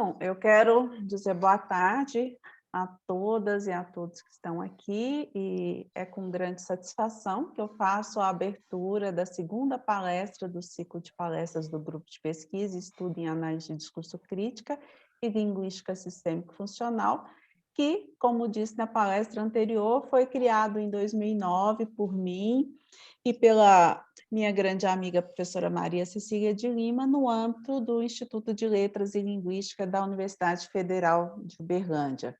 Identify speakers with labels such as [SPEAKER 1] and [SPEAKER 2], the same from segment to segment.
[SPEAKER 1] Bom, eu quero dizer boa tarde a todas e a todos que estão aqui, e é com grande satisfação que eu faço a abertura da segunda palestra do ciclo de palestras do Grupo de Pesquisa e Estudo em Análise de Discurso Crítica e Linguística Sistêmico-Funcional, que, como disse na palestra anterior, foi criado em 2009 por mim e pela minha grande amiga, professora Maria Cecília de Lima, no âmbito do Instituto de Letras e Linguística da Universidade Federal de Uberlândia.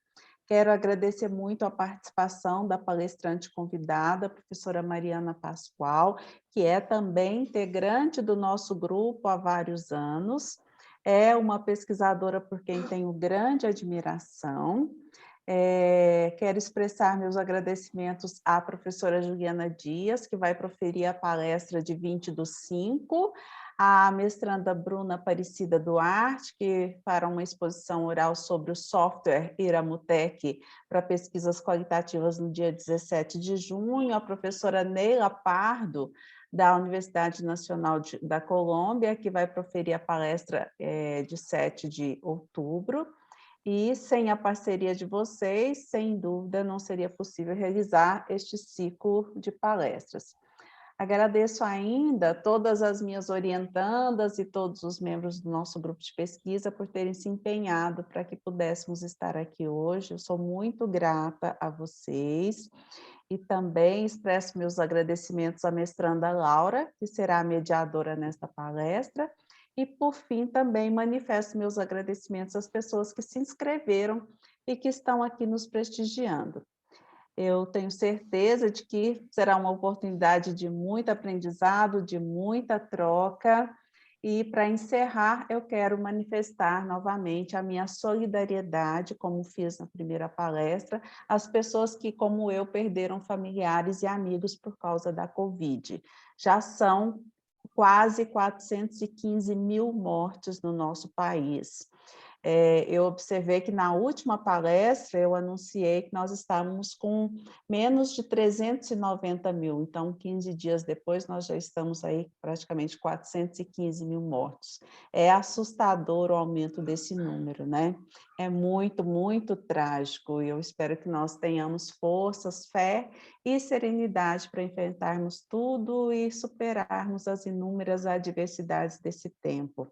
[SPEAKER 1] Quero agradecer muito a participação da palestrante convidada, a professora Mariana Pascoal, que é também integrante do nosso grupo há vários anos, é uma pesquisadora por quem tenho grande admiração. Quero expressar meus agradecimentos à professora Juliana Dias, que vai proferir a palestra de 20/5, à mestranda Bruna Aparecida Duarte, que fará uma exposição oral sobre o software Iramutec para pesquisas qualitativas no dia 17 de junho, a professora Neila Pardo, da Universidade Nacional da Colômbia, que vai proferir a palestra de 7 de outubro, e sem a parceria de vocês, sem dúvida, não seria possível realizar este ciclo de palestras. Agradeço ainda todas as minhas orientandas e todos os membros do nosso grupo de pesquisa por terem se empenhado para que pudéssemos estar aqui hoje. Eu sou muito grata a vocês e também expresso meus agradecimentos à mestranda Laura, que será a mediadora nesta palestra, e, por fim, também manifesto meus agradecimentos às pessoas que se inscreveram e que estão aqui nos prestigiando. Eu tenho certeza de que será uma oportunidade de muito aprendizado, de muita troca, e, para encerrar, eu quero manifestar novamente a minha solidariedade, como fiz na primeira palestra, às pessoas que, como eu, perderam familiares e amigos por causa da Covid. Já são quase 415 mil mortes no nosso país. Eu observei que na última palestra eu anunciei que nós estávamos com menos de 390 mil, então 15 dias depois nós já estamos aí praticamente 415 mil mortos. É assustador o aumento desse número, né? É muito, muito trágico, e eu espero que nós tenhamos forças, fé e serenidade para enfrentarmos tudo e superarmos as inúmeras adversidades desse tempo.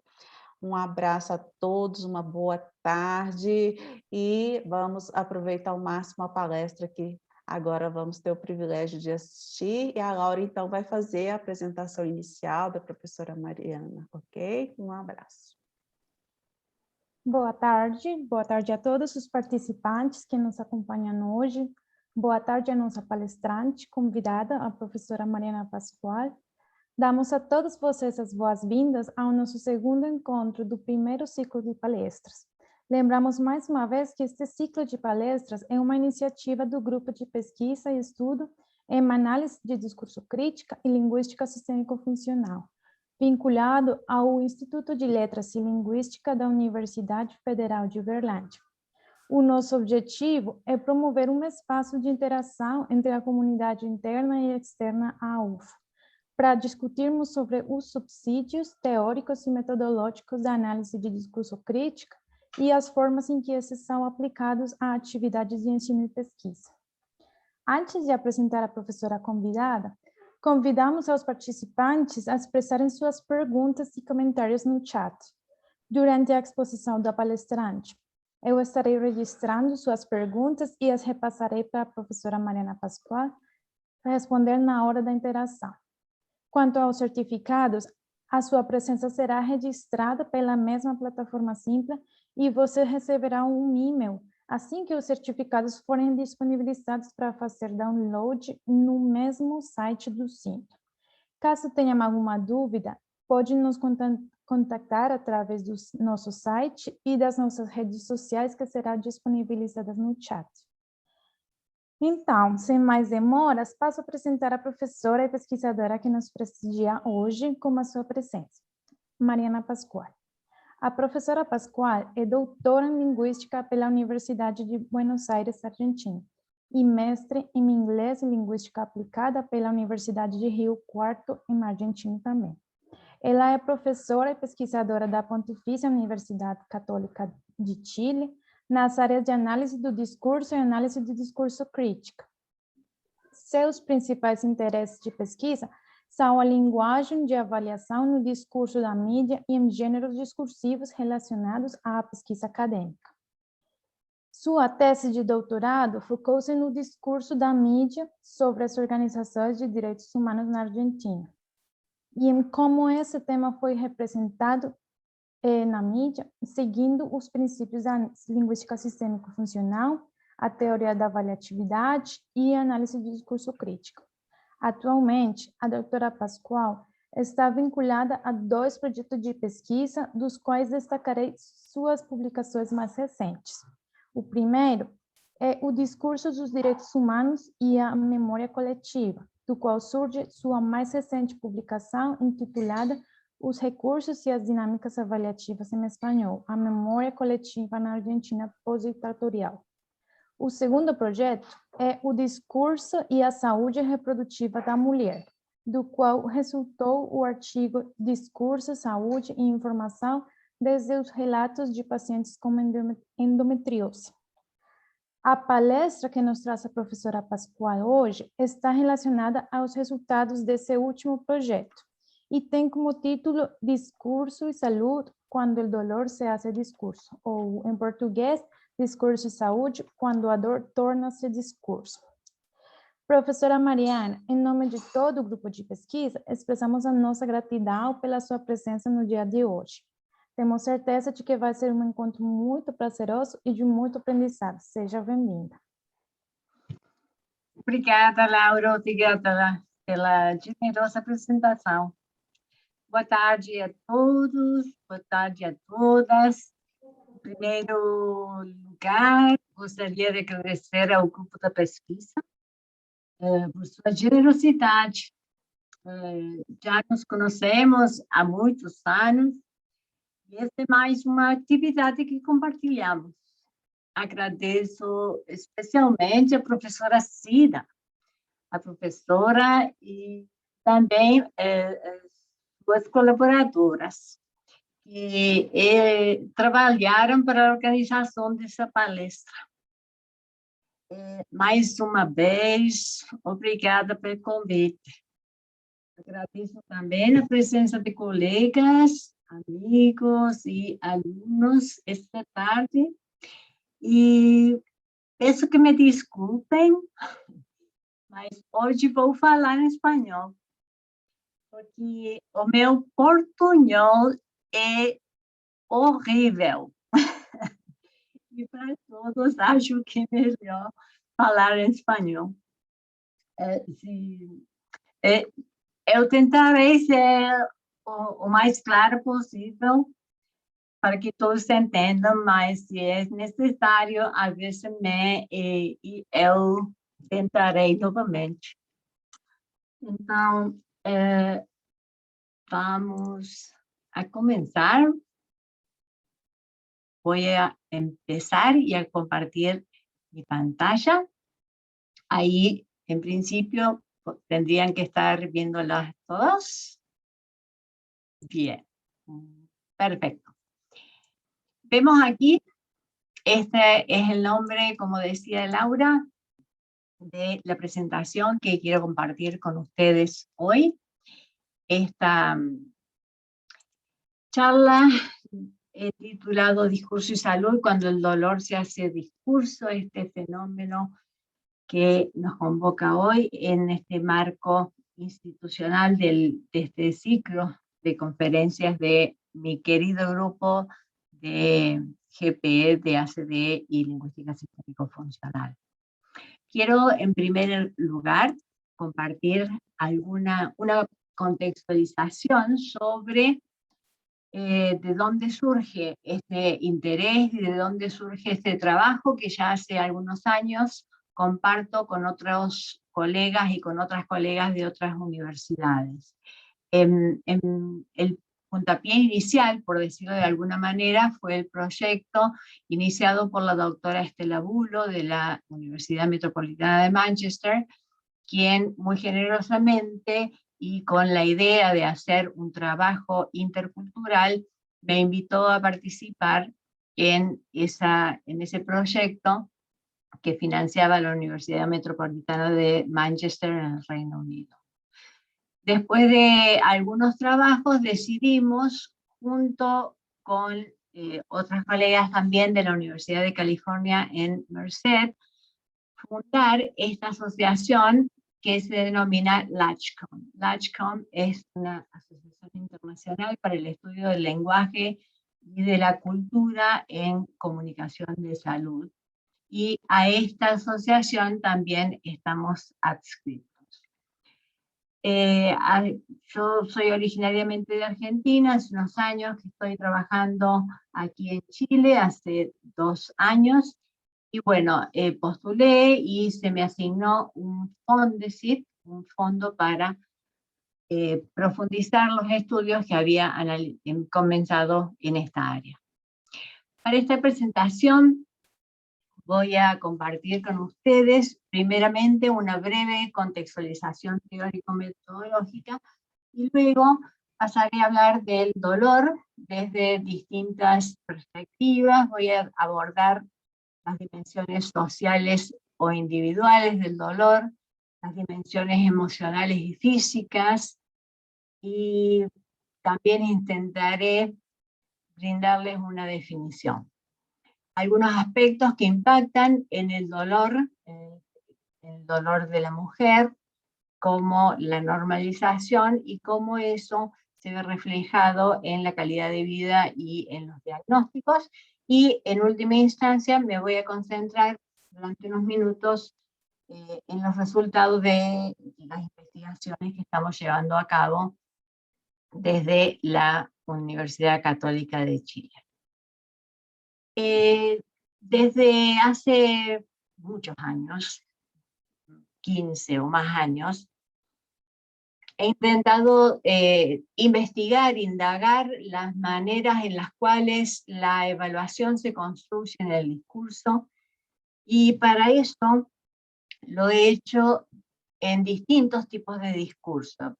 [SPEAKER 1] Um abraço a todos, uma boa tarde, e vamos aproveitar ao máximo a palestra que agora vamos ter o privilégio de assistir, e a Laura então vai fazer a apresentação inicial da professora Mariana, ok? Um abraço.
[SPEAKER 2] Boa tarde a todos os participantes que nos acompanham hoje. Boa tarde a nossa palestrante convidada, a professora Mariana Pascoal. Damos a todos vocês as boas-vindas ao nosso segundo encontro do primeiro ciclo de palestras. Lembramos mais uma vez que este ciclo de palestras é uma iniciativa do Grupo de Pesquisa e Estudo em Análise de Discurso Crítica e Linguística Sistêmico-Funcional, vinculado ao Instituto de Letras e Linguística da Universidade Federal de Uberlândia. O nosso objetivo é promover um espaço de interação entre a comunidade interna e externa à UF, para discutirmos sobre os subsídios teóricos e metodológicos da análise de discurso crítica e as formas em que esses são aplicados a atividades de ensino e pesquisa. Antes de apresentar a professora convidada, convidamos aos participantes a expressarem suas perguntas e comentários no chat durante a exposição da palestrante. Eu estarei registrando suas perguntas e as repassarei para a professora Mariana Pascoal para responder na hora da interação. Quanto aos certificados, a sua presença será registrada pela mesma plataforma Simpla e você receberá um e-mail assim que os certificados forem disponibilizados para fazer download no mesmo site do Simpla. Caso tenha alguma dúvida, pode nos contactar através do nosso site e das nossas redes sociais que serão disponibilizadas no chat. Então, sem mais demoras, passo a apresentar a professora e pesquisadora que nos prestigia hoje com a sua presença, Mariana Pascoal. A professora Pascoal é doutora em Linguística pela Universidade de Buenos Aires, Argentina, e mestre em Inglês e Linguística Aplicada pela Universidade de Rio Quarto, em Argentina também. Ela é professora e pesquisadora da Pontifícia Universidade Católica de Chile, nas áreas de análise do discurso e análise do discurso crítica. Seus principais interesses de pesquisa são a linguagem de avaliação no discurso da mídia e em gêneros discursivos relacionados à pesquisa acadêmica. Sua tese de doutorado focou-se no discurso da mídia sobre as organizações de direitos humanos na Argentina e em como esse tema foi representado na mídia, seguindo os princípios da linguística sistêmico-funcional, a teoria da avaliatividade e a análise do discurso crítico. Atualmente, a doutora Pascoal está vinculada a 2 projetos de pesquisa, dos quais destacarei suas publicações mais recentes. O primeiro é o Discurso dos Direitos Humanos e a Memória Coletiva, do qual surge sua mais recente publicação, intitulada Os Recursos e as Dinâmicas Avaliativas em Espanhol, a Memória Coletiva na Argentina Pós-Ditatorial. O segundo projeto é o Discurso e a Saúde Reprodutiva da Mulher, do qual resultou o artigo Discurso, Saúde e Informação desde os relatos de pacientes com endometriose. A palestra que nos traz a professora Pascoal hoje está relacionada aos resultados desse último projeto e tem como título Discurso e Saúde quando o dolor se hace discurso, ou em português, Discurso e Saúde quando a dor torna-se discurso. Professora Mariana, em nome de todo o grupo de pesquisa, expressamos a nossa gratidão pela sua presença no dia de hoje. Temos certeza de que vai ser um encontro muito prazeroso e de muito aprendizado. Seja bem-vinda.
[SPEAKER 3] Obrigada, Laura. Obrigada pela generosa apresentação. Boa tarde a todos, boa tarde a todas. Em primeiro lugar, gostaria de agradecer ao grupo da pesquisa por sua generosidade. Já nos conhecemos há muitos anos e esta é mais uma atividade que compartilhamos. Agradeço especialmente a professora Cida, a professora e também suas colaboradoras, que trabalharam para a organização dessa palestra. Mais uma vez, obrigada pelo convite. Agradeço também a presença de colegas, amigos e alunos esta tarde. E peço que me desculpem, mas hoje vou falar em espanhol, porque o meu portunhol é horrível. E para todos, acho que é melhor falar em espanhol. Eu tentarei ser o mais claro possível para que todos entendam, mas se é necessário, às vezes eu tentarei novamente. Então, vamos a começar. Vou começar e a compartilhar minha pantalla. Aí, em princípio, tendrían que estar viéndolas todos. Bien, perfecto. Vemos aquí, este es el nombre, como decía Laura, de la presentación que quiero compartir con ustedes hoy. Esta charla he titulado Discurso y Salud cuando el dolor se hace discurso, este fenómeno que nos convoca hoy en este marco institucional de este ciclo de conferencias de mi querido grupo de GPE, de ACD y Lingüística Sistémico-Funcional. Quiero, en primer lugar, compartir una contextualización sobre de dónde surge este interés y de dónde surge este trabajo que ya hace algunos años comparto con otros colegas y con otras colegas de otras universidades. El puntapié inicial, por decirlo de alguna manera, fue el proyecto iniciado por la doctora Estela Bulo de la Universidad Metropolitana de Manchester, quien muy generosamente y con la idea de hacer un trabajo intercultural, me invitó a participar en ese proyecto que financiaba la Universidad Metropolitana de Manchester en el Reino Unido. Después de algunos trabajos decidimos, junto con otras colegas también de la Universidad de California en Merced, fundar esta asociación que se denomina LACHCOM. LACHCOM es una asociación internacional para el estudio del lenguaje y de la cultura en comunicación de salud. Y a esta asociación también estamos adscritos. Yo soy originariamente de Argentina, hace unos años que estoy trabajando aquí en Chile, hace 2 años, y bueno, postulé y se me asignó un Fondesit, un fondo para profundizar los estudios que había comenzado en esta área. Para esta presentación voy a compartir con ustedes primeramente una breve contextualización teórico-metodológica y luego pasaré a hablar del dolor desde distintas perspectivas. Voy a abordar las dimensiones sociales o individuales del dolor, las dimensiones emocionales y físicas, y también intentaré brindarles una definición. Algunos aspectos que impactan en el dolor de la mujer, como la normalización y cómo eso se ve reflejado en la calidad de vida y en los diagnósticos. Y en última instancia me voy a concentrar durante unos minutos en los resultados de las investigaciones que estamos llevando a cabo desde la Universidad Católica de Chile. Desde hace muchos años, 15 o más años, he intentado investigar, indagar las maneras en las cuales la evaluación se construye en el discurso, y para eso lo he hecho en distintos tipos de discurso.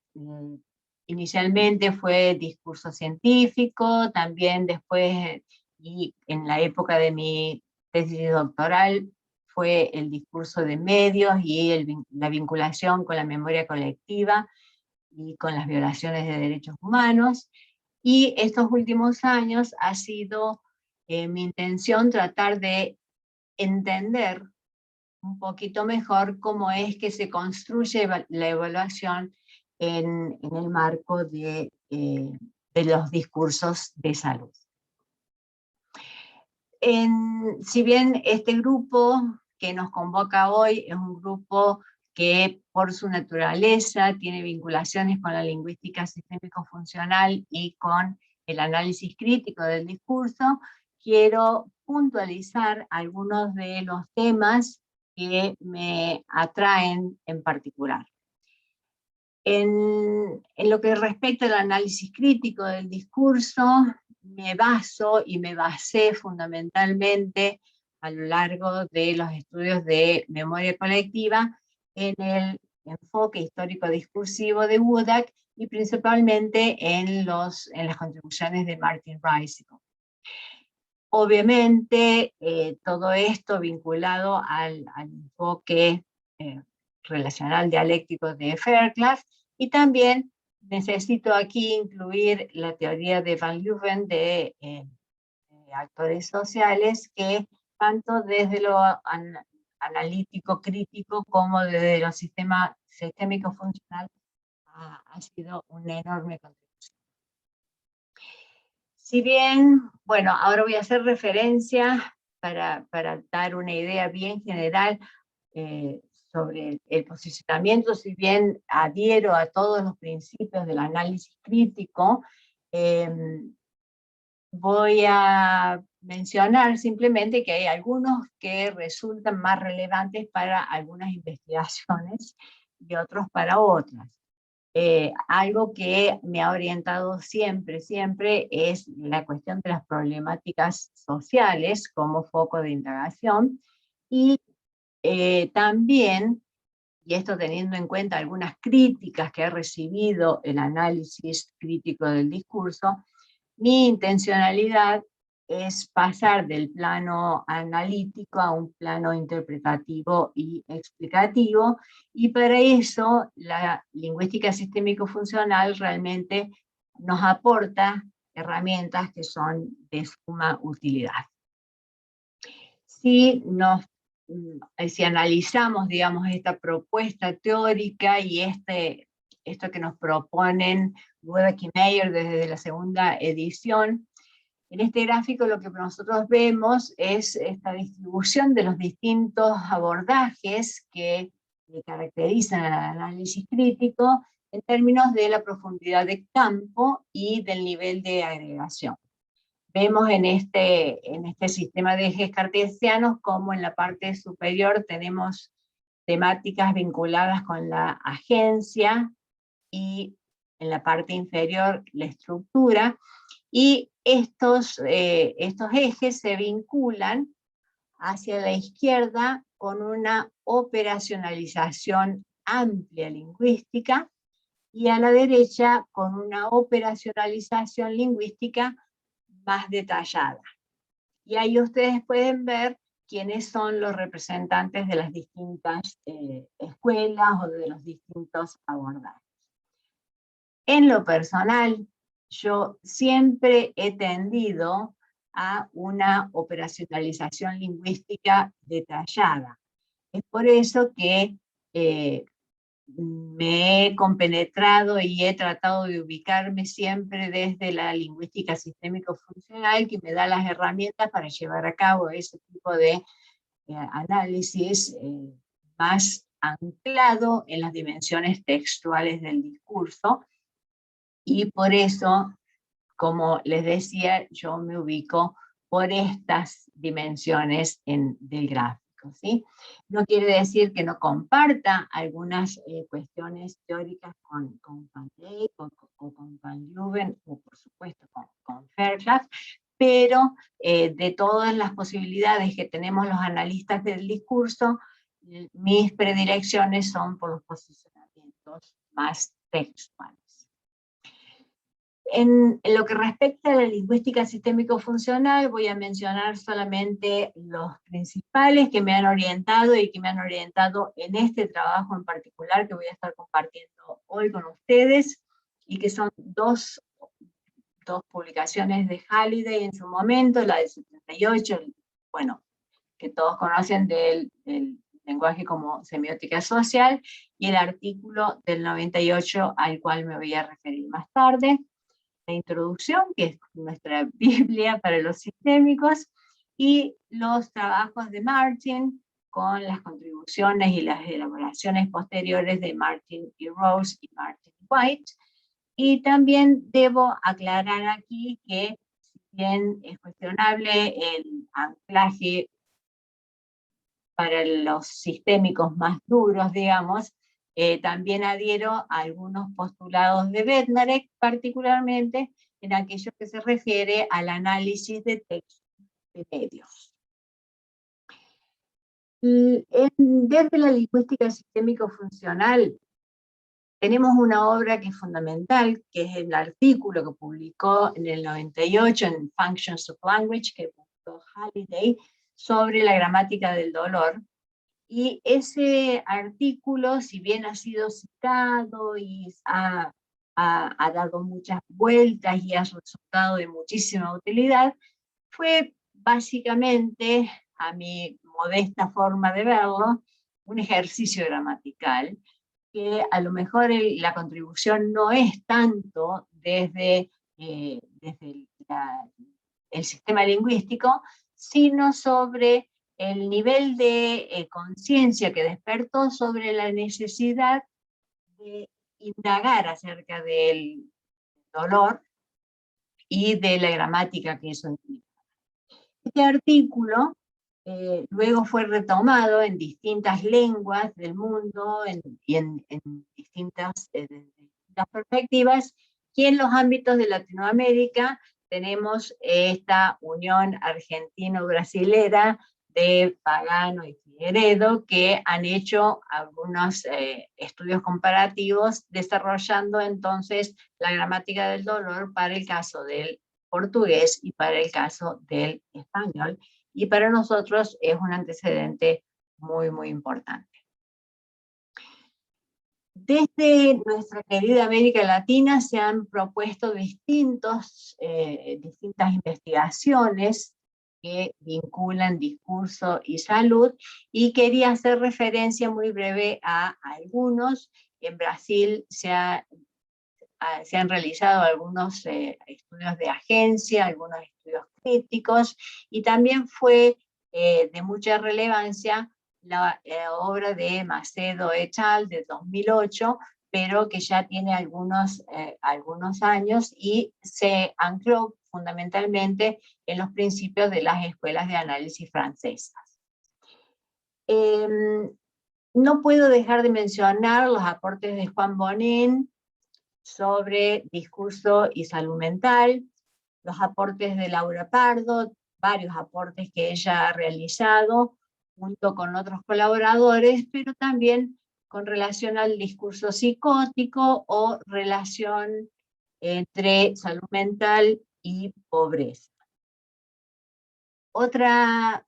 [SPEAKER 3] Inicialmente fue discurso científico, también después, y en la época de mi tesis doctoral, fue el discurso de medios y la vinculación con la memoria colectiva y con las violaciones de derechos humanos. Y estos últimos años ha sido mi intención tratar de entender un poquito mejor cómo es que se construye la evaluación en el marco de los discursos de salud. Si bien este grupo que nos convoca hoy es un grupo que por su naturaleza tiene vinculaciones con la lingüística sistémico-funcional y con el análisis crítico del discurso, quiero puntualizar algunos de los temas que me atraen en particular. En lo que respecta al análisis crítico del discurso, me baso y me basé fundamentalmente a lo largo de los estudios de memoria colectiva en el enfoque histórico-discursivo de Wodak y principalmente en las contribuciones de Martin Riesinger. Obviamente, todo esto vinculado al enfoque relacional dialéctico de Fairclough, y también necesito aquí incluir la teoría de Van Leeuwen de actores sociales, que tanto desde lo analítico crítico como desde lo sistémico funcional ha sido una enorme contribución. Si bien, bueno, ahora voy a hacer referencia para dar una idea bien general sobre el posicionamiento, si bien adhiero a todos los principios del análisis crítico, voy a mencionar simplemente que hay algunos que resultan más relevantes para algunas investigaciones y otros para otras. Algo que me ha orientado siempre es la cuestión de las problemáticas sociales como foco de indagación, y también y esto teniendo en cuenta algunas críticas que ha recibido el análisis crítico del discurso, mi intencionalidad es pasar del plano analítico a un plano interpretativo y explicativo, y para eso la lingüística sistémico-funcional realmente nos aporta herramientas que son de suma utilidad. Si analizamos, digamos, esta propuesta teórica y esto que nos proponen Dweck y Meyer desde la segunda edición, en este gráfico lo que nosotros vemos es esta distribución de los distintos abordajes que caracterizan al análisis crítico en términos de la profundidad de campo y del nivel de agregación. Vemos en este sistema de ejes cartesianos como en la parte superior tenemos temáticas vinculadas con la agencia y en la parte inferior la estructura, y estos ejes se vinculan hacia la izquierda con una operacionalización amplia lingüística y a la derecha con una operacionalización lingüística más detallada. Y ahí ustedes pueden ver quiénes son los representantes de las distintas escuelas o de los distintos abordajes. En lo personal, yo siempre he tendido a una operacionalización lingüística detallada. Es por eso que me he compenetrado y he tratado de ubicarme siempre desde la lingüística sistémico-funcional, que me da las herramientas para llevar a cabo ese tipo de análisis más anclado en las dimensiones textuales del discurso, y por eso, como les decía, yo me ubico por estas dimensiones del gráfico, ¿sí? No quiere decir que no comparta algunas cuestiones teóricas con Van Dijk o con Van Leeuwen, o por supuesto con Fairclough, pero de todas las posibilidades que tenemos los analistas del discurso, mis predilecciones son por los posicionamientos más textuales. En lo que respecta a la lingüística sistémico-funcional, voy a mencionar solamente los principales que me han orientado y que me han orientado en este trabajo en particular que voy a estar compartiendo hoy con ustedes, y que son dos publicaciones de Halliday en su momento, la del 78, bueno, que todos conocen del lenguaje como semiótica social, y el artículo del 98 al cual me voy a referir más tarde. La introducción, que es nuestra Biblia para los sistémicos, y los trabajos de Martin, con las contribuciones y las elaboraciones posteriores de Martin y Rose y Martin White. Y también debo aclarar aquí que, si bien es cuestionable el anclaje para los sistémicos más duros, digamos, también adhiero a algunos postulados de Bednarek, particularmente en aquello que se refiere al análisis de textos de medios. Desde la lingüística sistémico-funcional tenemos una obra que es fundamental, que es el artículo que publicó en el 98 en Functions of Language, que publicó Halliday, sobre la gramática del dolor. Y ese artículo, si bien ha sido citado y ha dado muchas vueltas y ha resultado de muchísima utilidad, fue básicamente, a mi modesta forma de verlo, un ejercicio gramatical, que a lo mejor la contribución no es tanto desde el sistema lingüístico, sino sobre el nivel de conciencia que despertó sobre la necesidad de indagar acerca del dolor y de la gramática que eso implica. Este artículo luego fue retomado en distintas lenguas del mundo y en distintas perspectivas, y en los ámbitos de Latinoamérica tenemos esta unión argentino-brasilera de Pagano y Figueredo, que han hecho algunos estudios comparativos, desarrollando entonces la gramática del dolor para el caso del portugués y para el caso del español, y para nosotros es un antecedente muy, muy importante. Desde nuestra querida América Latina se han propuesto distintas investigaciones que vinculan discurso y salud, y quería hacer referencia muy breve a algunos. En Brasil se han realizado algunos estudios de agencia, algunos estudios críticos, y también fue de mucha relevancia la obra de Macedo et al. De 2008, pero que ya tiene algunos años y se ancló fundamentalmente en los principios de las escuelas de análisis francesas. No puedo dejar de mencionar los aportes de Juan Bonin sobre discurso y salud mental, los aportes de Laura Pardo, varios aportes que ella ha realizado junto con otros colaboradores, pero también con relación al discurso psicótico o relación entre salud mental y pobreza. Otra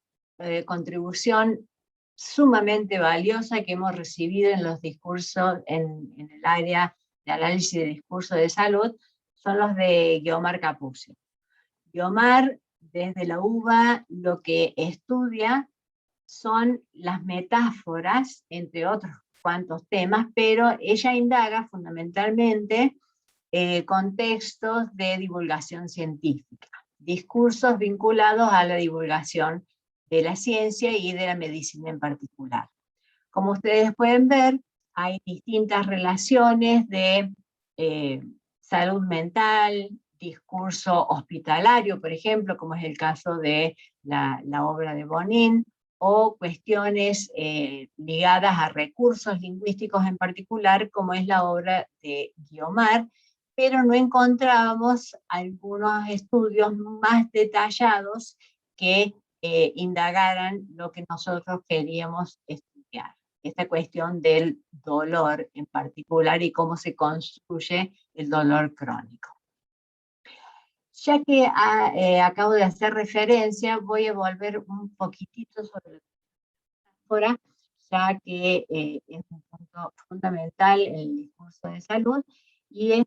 [SPEAKER 3] contribución sumamente valiosa que hemos recibido en los discursos, en el área de análisis de discurso de salud, son los de Guiomar Capuzzi. Guiomar, desde la UBA, lo que estudia son las metáforas, entre otros cuantos temas, pero ella indaga fundamentalmente contextos de divulgación científica, discursos vinculados a la divulgación de la ciencia y de la medicina en particular. Como ustedes pueden ver, hay distintas relaciones de salud mental, discurso hospitalario, por ejemplo, como es el caso de la obra de Bonin, o cuestiones ligadas a recursos lingüísticos en particular, como es la obra de Guiomar, pero no encontrábamos algunos estudios más detallados que indagaran lo que nosotros queríamos estudiar, esta cuestión del dolor en particular y cómo se construye el dolor crónico. Ya que acabo de hacer referencia, voy a volver un poquitito sobre la metáfora, ya que es un punto fundamental en el discurso de salud, y es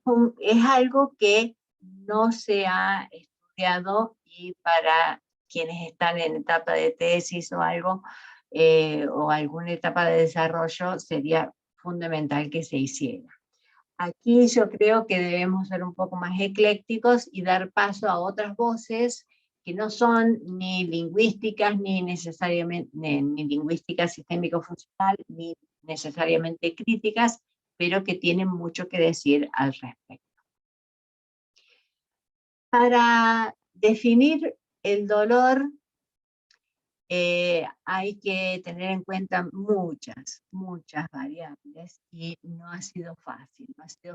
[SPEAKER 3] algo que no se ha estudiado, y para quienes están en etapa de tesis o algo, o alguna etapa de desarrollo, sería fundamental que se hiciera. Aquí yo creo que debemos ser un poco más eclécticos y dar paso a otras voces que no son ni lingüísticas, ni necesariamente ni lingüísticas sistémico-funcional, ni necesariamente críticas, pero que tienen mucho que decir al respecto. Para definir el dolor, hay que tener en cuenta muchas variables, y no ha sido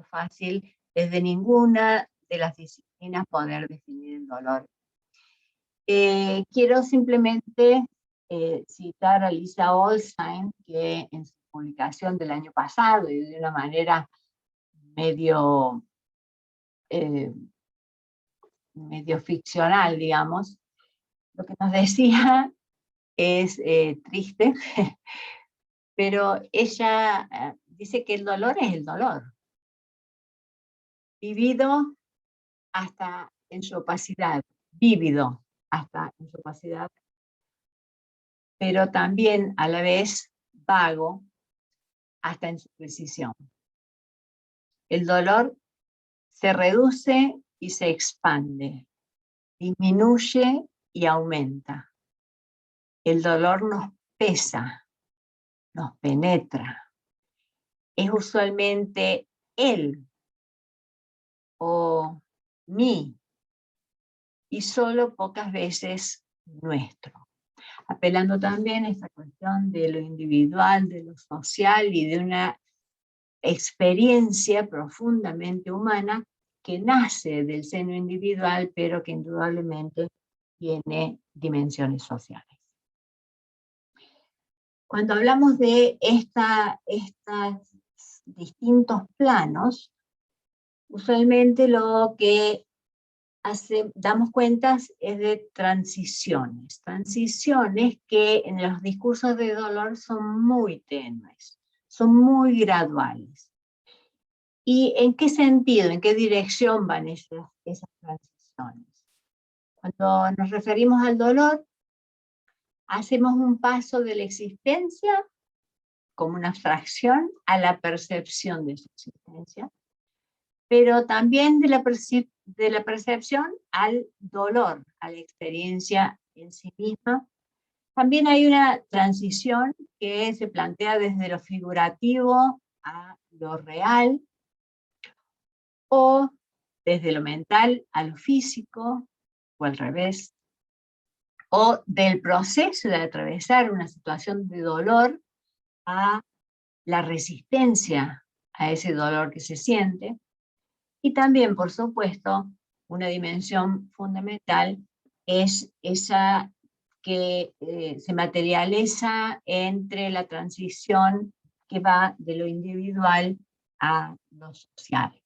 [SPEAKER 3] fácil desde ninguna de las disciplinas poder definir el dolor. Quiero simplemente citar a Lisa Olstein, que en su publicación del año pasado, y de una manera medio ficcional, digamos, lo que nos decía es triste, pero ella dice que el dolor es el dolor, vivido hasta en su opacidad, vívido hasta en su opacidad, pero también a la vez vago hasta en su precisión. El dolor se reduce y se expande, disminuye y aumenta. El dolor nos pesa, nos penetra. Es usualmente él o mí, y solo pocas veces nuestro. Apelando también a esta cuestión de lo individual, de lo social y de una experiencia profundamente humana que nace del seno individual, pero que indudablemente tiene dimensiones sociales. Cuando hablamos de estos distintos planos, usualmente lo que damos cuentas es de transiciones que en los discursos de dolor son muy tenues, son muy graduales. ¿Y en qué sentido, en qué dirección van esas transiciones? Cuando nos referimos al dolor, hacemos un paso de la existencia como una abstracción a la percepción de su existencia, pero también de la percepción al dolor, a la experiencia en sí misma. También hay una transición que se plantea desde lo figurativo a lo real, o desde lo mental a lo físico, o al revés, o del proceso de atravesar una situación de dolor a la resistencia a ese dolor que se siente. Y también, por supuesto, una dimensión fundamental es esa que se materializa entre la transición que va de lo individual a lo social.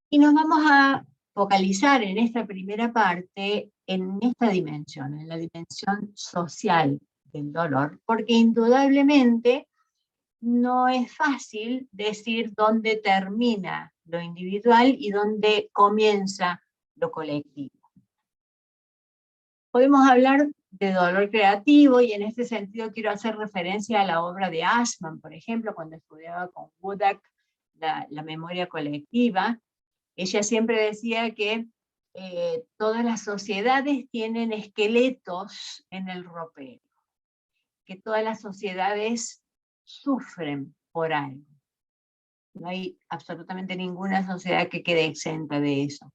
[SPEAKER 3] Y nos vamos a focalizar en esta primera parte, en esta dimensión, en la dimensión social del dolor, porque indudablemente no es fácil decir dónde termina lo individual y dónde comienza lo colectivo. Podemos hablar de dolor creativo, y en este sentido quiero hacer referencia a la obra de Ashman, por ejemplo, cuando estudiaba con Wodak la memoria colectiva. Ella siempre decía que todas las sociedades tienen esqueletos en el ropero, que todas las sociedades sufren por algo. No hay absolutamente ninguna sociedad que quede exenta de eso.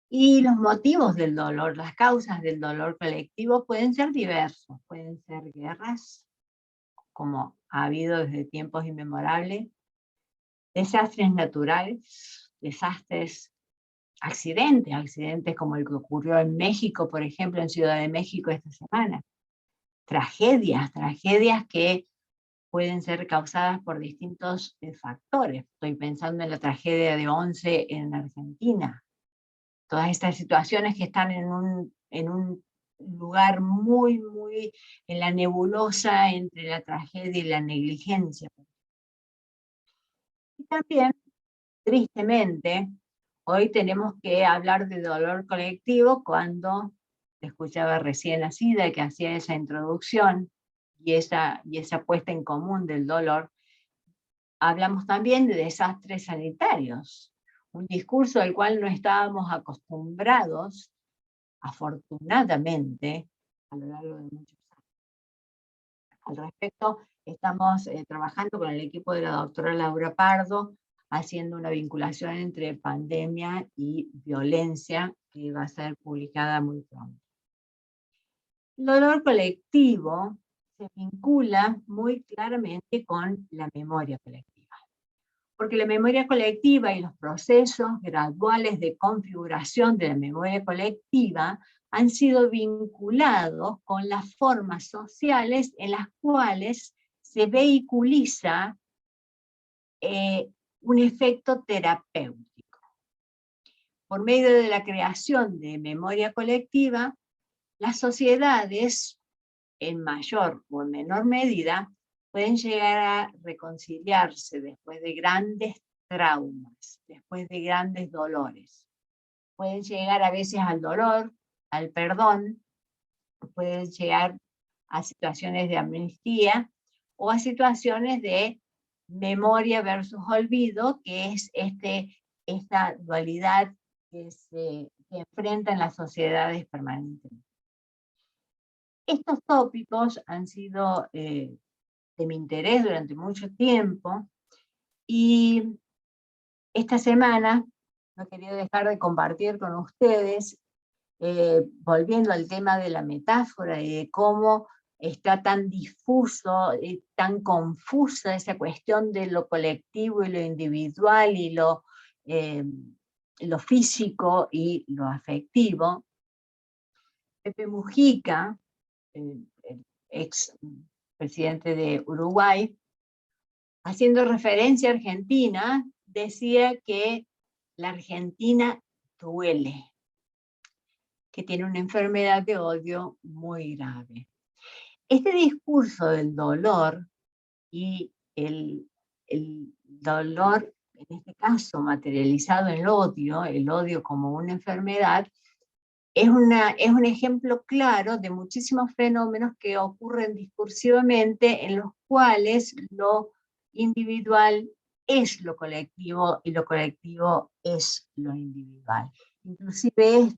[SPEAKER 3] Y los motivos del dolor, las causas del dolor colectivo pueden ser diversos. Pueden ser guerras, como ha habido desde tiempos inmemorables, desastres naturales, accidentes como el que ocurrió en México, por ejemplo, en Ciudad de México esta semana. Tragedias que pueden ser causadas por distintos factores. Estoy pensando en la tragedia de Once en Argentina. Todas estas situaciones que están en un lugar muy en la nebulosa entre la tragedia y la negligencia. Y también, tristemente, hoy tenemos que hablar de dolor colectivo cuando escuchaba recién a Sida, que hacía esa introducción y esa puesta en común del dolor. Hablamos también de desastres sanitarios, un discurso al cual no estábamos acostumbrados, afortunadamente, a lo largo de muchos años. Al respecto, estamos trabajando con el equipo de la doctora Laura Pardo, haciendo una vinculación entre pandemia y violencia, que va a ser publicada muy pronto. El dolor colectivo se vincula muy claramente con la memoria colectiva, porque la memoria colectiva y los procesos graduales de configuración de la memoria colectiva han sido vinculados con las formas sociales en las cuales se vehiculiza un efecto terapéutico. Por medio de la creación de memoria colectiva, las sociedades, en mayor o en menor medida, pueden llegar a reconciliarse después de grandes traumas, después de grandes dolores. Pueden llegar a veces al dolor, al perdón, pueden llegar a situaciones de amnistía o a situaciones de memoria versus olvido, que es esta dualidad que enfrentan las sociedades permanentemente. Estos tópicos han sido de mi interés durante mucho tiempo, y esta semana no quería dejar de compartir con ustedes, volviendo al tema de la metáfora y de cómo está tan difuso, tan confusa esa cuestión de lo colectivo y lo individual y lo físico y lo afectivo. Pepe Mujica, el ex presidente de Uruguay, haciendo referencia a Argentina, decía que la Argentina duele, que tiene una enfermedad de odio muy grave. Este discurso del dolor y el dolor, en este caso materializado en el odio como una enfermedad, es un ejemplo claro de muchísimos fenómenos que ocurren discursivamente en los cuales lo individual es lo colectivo y lo colectivo es lo individual. Inclusive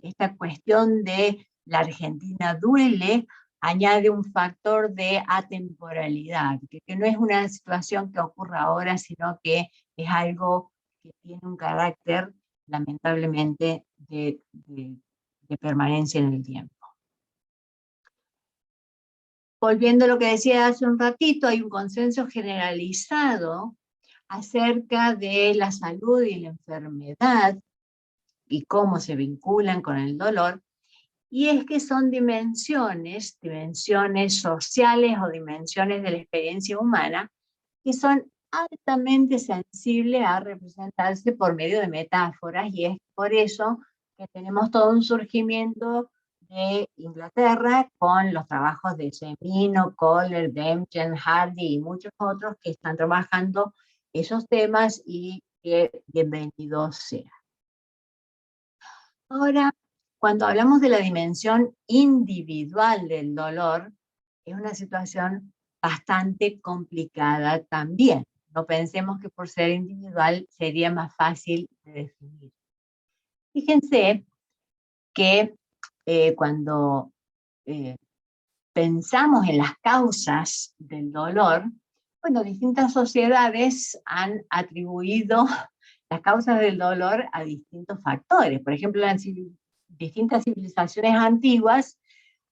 [SPEAKER 3] esta cuestión de la Argentina duele, añade un factor de atemporalidad, que no es una situación que ocurra ahora, sino que es algo que tiene un carácter lamentablemente de permanencia en el tiempo. Volviendo a lo que decía hace un ratito, hay un consenso generalizado acerca de la salud y la enfermedad y cómo se vinculan con el dolor, y es que son dimensiones sociales o dimensiones de la experiencia humana que son altamente sensibles a representarse por medio de metáforas, y es por eso que tenemos todo un surgimiento de Inglaterra con los trabajos de Semino, Kohler, Bemchen, Hardy y muchos otros que están trabajando esos temas, y que bienvenido sea. Ahora, cuando hablamos de la dimensión individual del dolor, es una situación bastante complicada también. No pensemos que por ser individual sería más fácil de definir. Fíjense que cuando pensamos en las causas del dolor, bueno, distintas sociedades han atribuido las causas del dolor a distintos factores. Por ejemplo, en distintas civilizaciones antiguas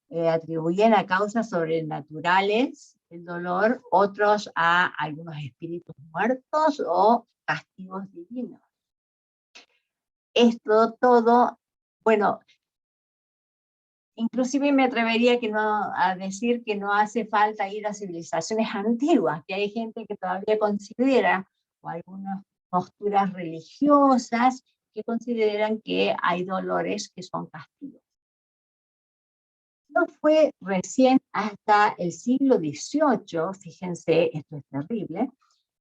[SPEAKER 3] atribuían a causas sobrenaturales el dolor, otros a algunos espíritus muertos o castigos divinos. Esto todo, bueno, inclusive me atrevería a decir que no hace falta ir a civilizaciones antiguas, que hay gente que todavía considera, o algunas posturas religiosas, que consideran que hay dolores que son castigos. No fue recién hasta el siglo XVIII, fíjense, esto es terrible,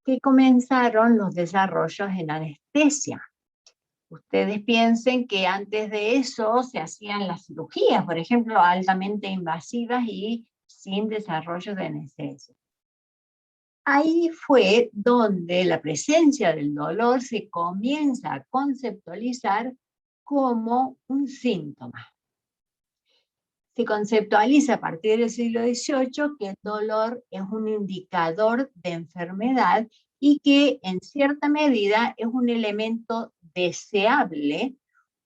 [SPEAKER 3] que comenzaron los desarrollos en anestesia. Ustedes piensen que antes de eso se hacían las cirugías, por ejemplo, altamente invasivas y sin desarrollo de anestesia. Ahí fue donde la presencia del dolor se comienza a conceptualizar como un síntoma. Se conceptualiza a partir del siglo XVIII que el dolor es un indicador de enfermedad y que en cierta medida es un elemento deseable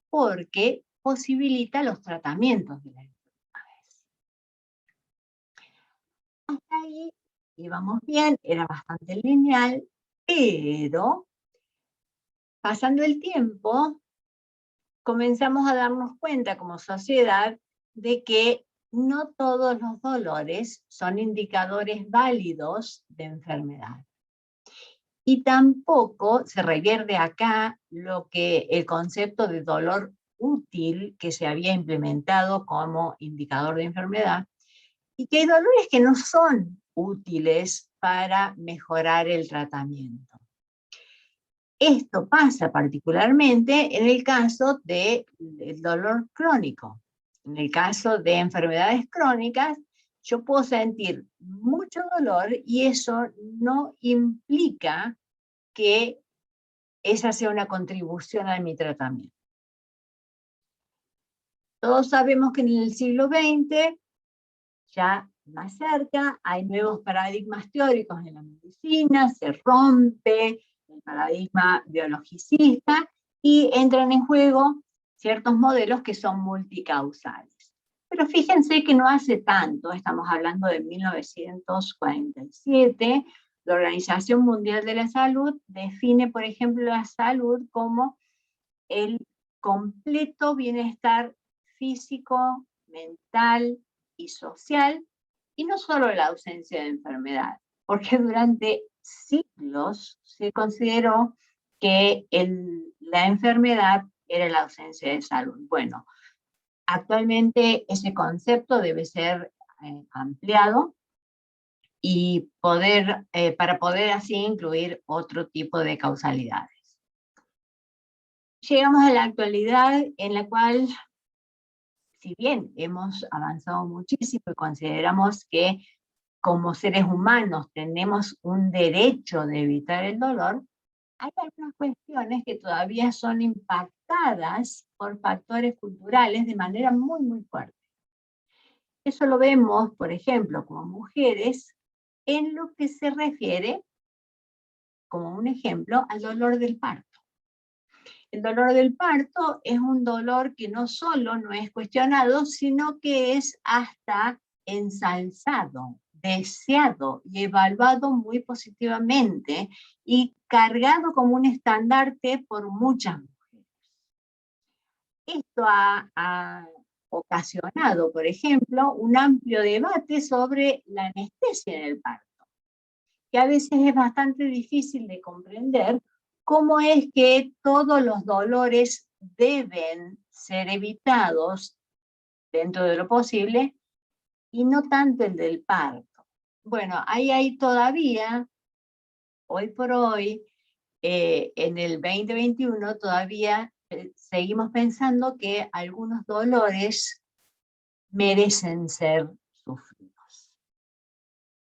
[SPEAKER 3] porque posibilita los tratamientos de las enfermedades. Hasta ahí íbamos bien, era bastante lineal, pero pasando el tiempo comenzamos a darnos cuenta como sociedad de que no todos los dolores son indicadores válidos de enfermedad. Y tampoco se revierte acá el concepto de dolor útil que se había implementado como indicador de enfermedad, y que hay dolores que no son útiles para mejorar el tratamiento. Esto pasa particularmente en el caso del dolor crónico. En el caso de enfermedades crónicas, yo puedo sentir mucho dolor y eso no implica que esa sea una contribución a mi tratamiento. Todos sabemos que en el siglo XX, ya más cerca, hay nuevos paradigmas teóricos en la medicina, se rompe el paradigma biologicista y entran en juego ciertos modelos que son multicausales. Pero fíjense que no hace tanto, estamos hablando de 1947, la Organización Mundial de la Salud define, por ejemplo, la salud como el completo bienestar físico, mental y social Y no solo la ausencia de enfermedad, porque durante siglos se consideró que la enfermedad era la ausencia de salud. Bueno, actualmente ese concepto debe ser ampliado y para poder así incluir otro tipo de causalidades. Llegamos a la actualidad en la cual, si bien hemos avanzado muchísimo y consideramos que como seres humanos tenemos un derecho de evitar el dolor, hay algunas cuestiones que todavía son impactadas por factores culturales de manera muy, muy fuerte. Eso lo vemos, por ejemplo, como mujeres, en lo que se refiere, como un ejemplo, al dolor del parto. El dolor del parto es un dolor que no solo no es cuestionado, sino que es hasta ensalzado, deseado y evaluado muy positivamente y cargado como un estandarte por muchas mujeres. Esto ha ocasionado, por ejemplo, un amplio debate sobre la anestesia en el parto, que a veces es bastante difícil de comprender cómo es que todos los dolores deben ser evitados dentro de lo posible y no tanto el del parto. Bueno, ahí hay todavía, hoy por hoy, en el 2021, todavía seguimos pensando que algunos dolores merecen ser sufridos.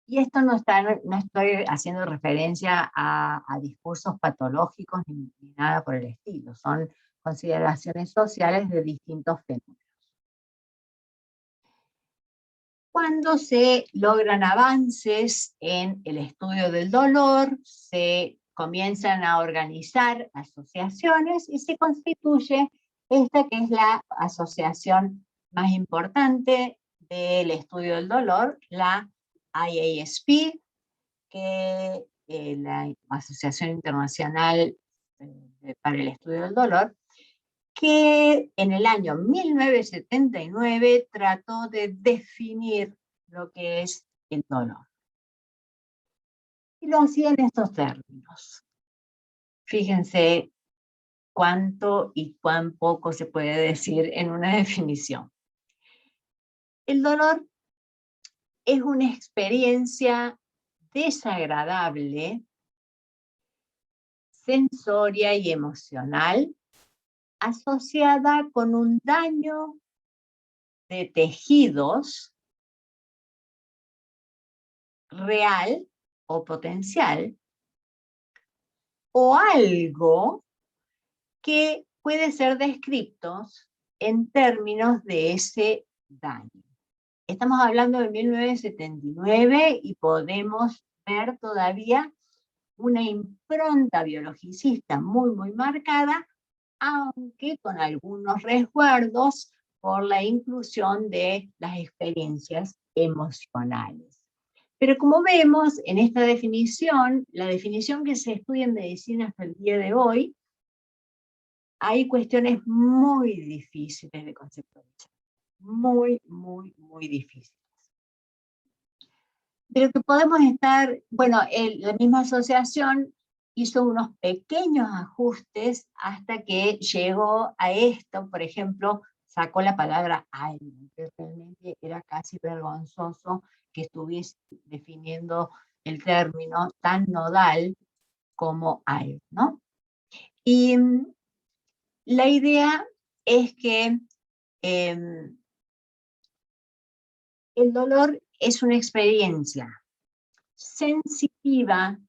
[SPEAKER 3] Y esto no estoy haciendo referencia a discursos patológicos ni nada por el estilo, son consideraciones sociales de distintos fenómenos. Cuando se logran avances en el estudio del dolor, se comienzan a organizar asociaciones y se constituye esta que es la asociación más importante del estudio del dolor, la IASP, que la Asociación Internacional para el Estudio del Dolor, que en el año 1979 trató de definir lo que es el dolor. Y lo hacía en estos términos. Fíjense cuánto y cuán poco se puede decir en una definición. El dolor es una experiencia desagradable, sensoria y emocional, asociada con un daño de tejidos real o potencial, o algo que puede ser descrito en términos de ese daño. Estamos hablando de 1979 y podemos ver todavía una impronta biologicista muy, muy marcada, aunque con algunos resguardos por la inclusión de las experiencias emocionales. Pero como vemos en esta definición, la definición que se estudia en medicina hasta el día de hoy, hay cuestiones muy difíciles de conceptualizar. Muy, muy, muy difíciles. Pero que podemos estar, bueno, la misma asociación hizo unos pequeños ajustes hasta que llegó a esto, por ejemplo, sacó la palabra alma, que realmente era casi vergonzoso que estuviese definiendo el término tan nodal como alma, ¿no? Y la idea es que el dolor es una experiencia sensitiva,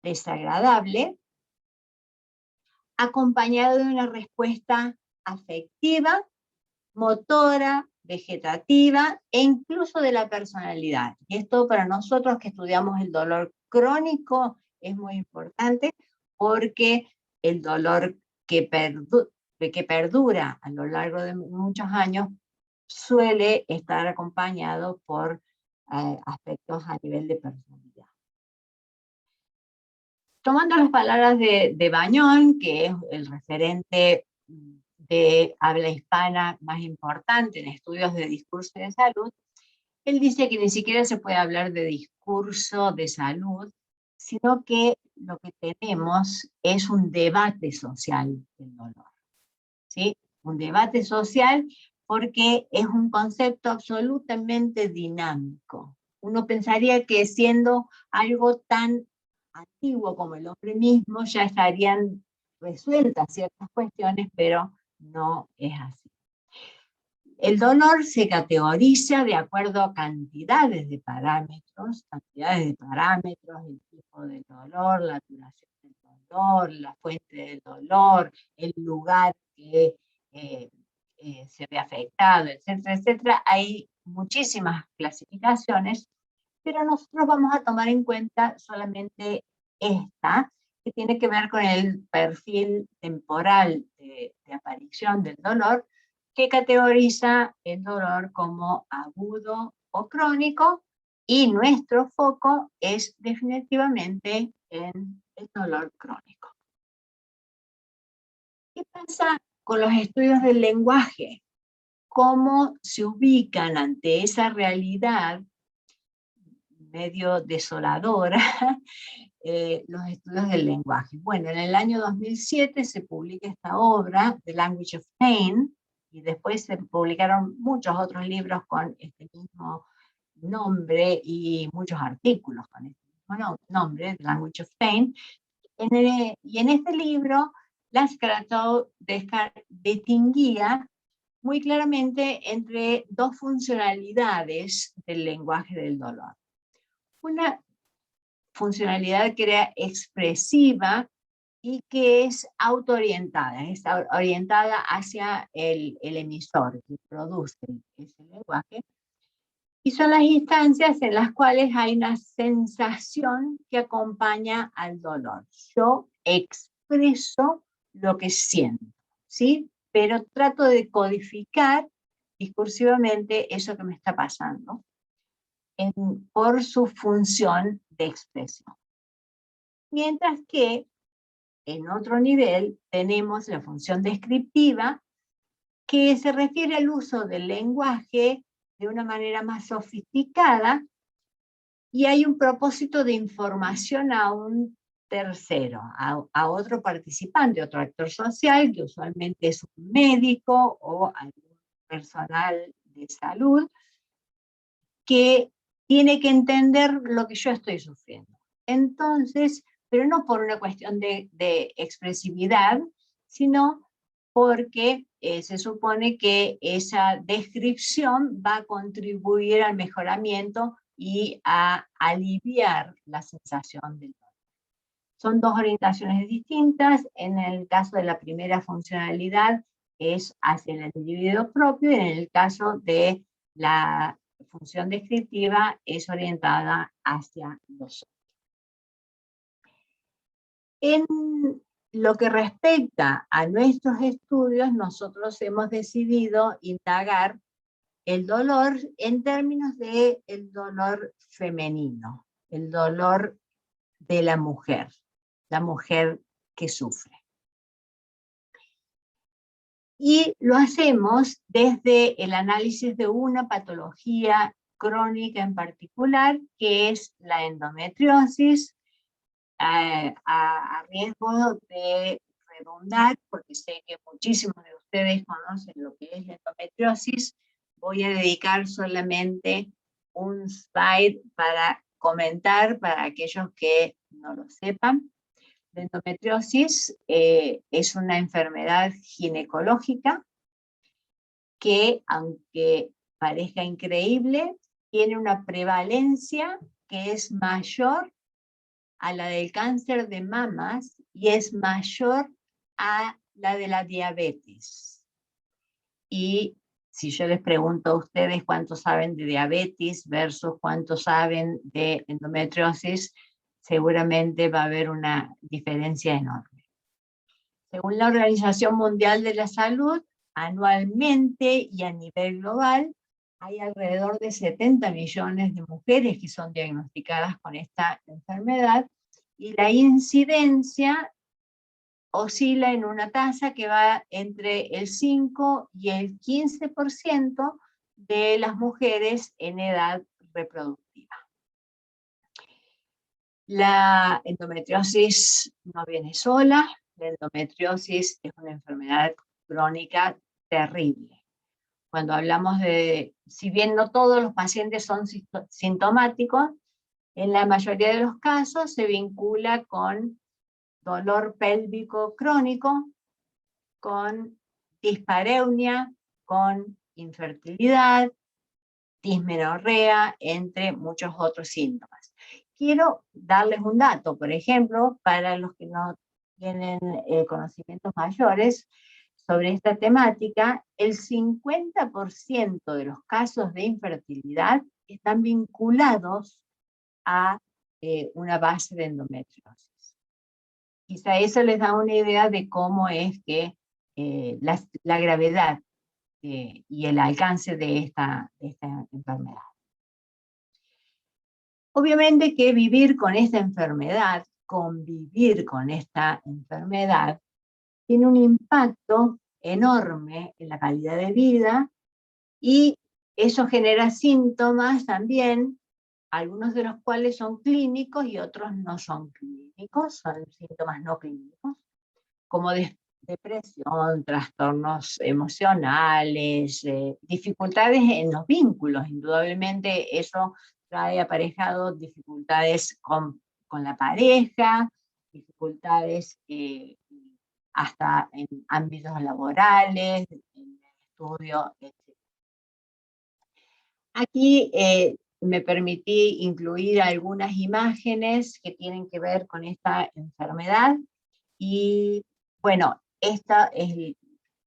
[SPEAKER 3] desagradable, acompañada de una respuesta afectiva, motora, vegetativa e incluso de la personalidad. Y esto para nosotros que estudiamos el dolor crónico es muy importante porque el dolor que perdura a lo largo de muchos años suele estar acompañado por aspectos a nivel de personalidad. Tomando las palabras de Bañón, que es el referente de habla hispana más importante en estudios de discurso y de salud, Él dice que ni siquiera se puede hablar de discurso de salud, sino que lo que tenemos es un debate social del dolor, ¿sí? Un debate social porque es un concepto absolutamente dinámico. Uno pensaría que siendo algo tan antiguo como el hombre mismo ya estarían resueltas ciertas cuestiones, pero no es así. El dolor se categoriza de acuerdo a cantidades de parámetros, el tipo del dolor, la duración del dolor, la fuente del dolor, el lugar que se ve afectado, etcétera, etcétera. Hay muchísimas clasificaciones, pero nosotros vamos a tomar en cuenta solamente esta, que tiene que ver con el perfil temporal de aparición del dolor, que categoriza el dolor como agudo o crónico, y nuestro foco es definitivamente en el dolor crónico. ¿Qué pasa con los estudios del lenguaje? ¿Cómo se ubican ante esa realidad medio desoladora los estudios del lenguaje? Bueno, en el año 2007 se publica esta obra, The Language of Pain, y después se publicaron muchos otros libros con este mismo nombre y muchos artículos con este mismo nombre, The Language of Pain. Y en este libro, Lascarato distinguía muy claramente entre dos funcionalidades del lenguaje del dolor. Una funcionalidad que era expresiva y que es autoorientada, está orientada hacia el emisor que produce ese lenguaje, y son las instancias en las cuales hay una sensación que acompaña al dolor. Yo expreso lo que siento, ¿sí? Pero trato de codificar discursivamente eso que me está pasando por su función de expresión. Mientras que en otro nivel tenemos la función descriptiva, que se refiere al uso del lenguaje de una manera más sofisticada, y hay un propósito de información a un tercero, a otro participante, otro actor social, que usualmente es un médico o algún personal de salud, que tiene que entender lo que yo estoy sufriendo. Entonces, pero no por una cuestión de expresividad, sino porque se supone que esa descripción va a contribuir al mejoramiento y a aliviar la sensación del dolor. Son dos orientaciones distintas. En el caso de la primera funcionalidad es hacia el individuo propio, y en el caso de la función descriptiva es orientada hacia los otros. En lo que respecta a nuestros estudios, nosotros hemos decidido indagar el dolor en términos de el dolor femenino, el dolor de la mujer que sufre. Y lo hacemos desde el análisis de una patología crónica en particular, que es la endometriosis, a riesgo de redundar, porque sé que muchísimos de ustedes conocen lo que es la endometriosis. Voy a dedicar solamente un slide para comentar para aquellos que no lo sepan. La endometriosis es una enfermedad ginecológica que, aunque parezca increíble, tiene una prevalencia que es mayor a la del cáncer de mamas y es mayor a la de la diabetes. Y si yo les pregunto a ustedes cuánto saben de diabetes versus cuánto saben de endometriosis, seguramente va a haber una diferencia enorme. Según la Organización Mundial de la Salud, anualmente y a nivel global, hay alrededor de 70 millones de mujeres que son diagnosticadas con esta enfermedad, y la incidencia oscila en una tasa que va entre el 5 y el 15% de las mujeres en edad reproductiva. La endometriosis no viene sola, la endometriosis es una enfermedad crónica terrible. Cuando hablamos de, si bien no todos los pacientes son sintomáticos, en la mayoría de los casos se vincula con dolor pélvico crónico, con dispareunia, con infertilidad, dismenorrea, entre muchos otros síntomas. Quiero darles un dato, por ejemplo, para los que no tienen conocimientos mayores sobre esta temática, el 50% de los casos de infertilidad están vinculados a una base de endometriosis. Quizá eso les da una idea de cómo es que la gravedad y el alcance de esta enfermedad. Obviamente que vivir con esta enfermedad, convivir con esta enfermedad, tiene un impacto enorme en la calidad de vida y eso genera síntomas también, algunos de los cuales son clínicos y otros no son clínicos, son síntomas no clínicos, como depresión, trastornos emocionales, dificultades en los vínculos. Indudablemente eso trae aparejado dificultades con la pareja, dificultades hasta en ámbitos laborales, en el estudio, etc. Aquí me permití incluir algunas imágenes que tienen que ver con esta enfermedad y bueno, esta es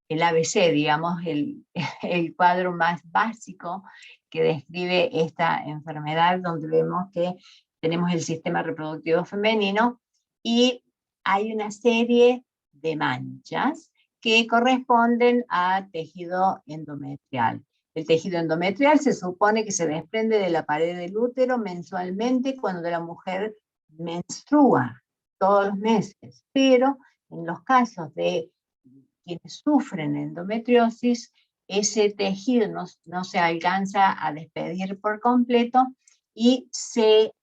[SPEAKER 3] el ABC, digamos, el cuadro más básico que describe esta enfermedad, donde vemos que tenemos el sistema reproductivo femenino y hay una serie de manchas que corresponden a tejido endometrial. El tejido endometrial se supone que se desprende de la pared del útero mensualmente cuando la mujer menstrua, todos los meses, pero en los casos de quienes sufren endometriosis, ese tejido no se alcanza a despedir por completo y se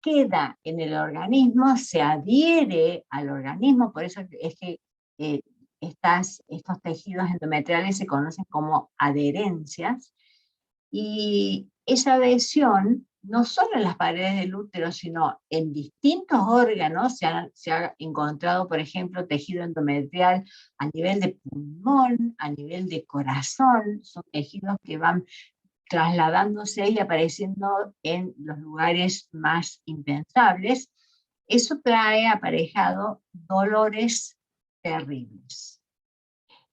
[SPEAKER 3] queda en el organismo, se adhiere al organismo, por eso es que estos tejidos endometriales se conocen como adherencias, y esa adhesión no solo en las paredes del útero, sino en distintos órganos. Se ha encontrado, por ejemplo, tejido endometrial a nivel de pulmón, a nivel de corazón, son tejidos que van trasladándose y apareciendo en los lugares más impensables. Eso trae aparejado dolores terribles.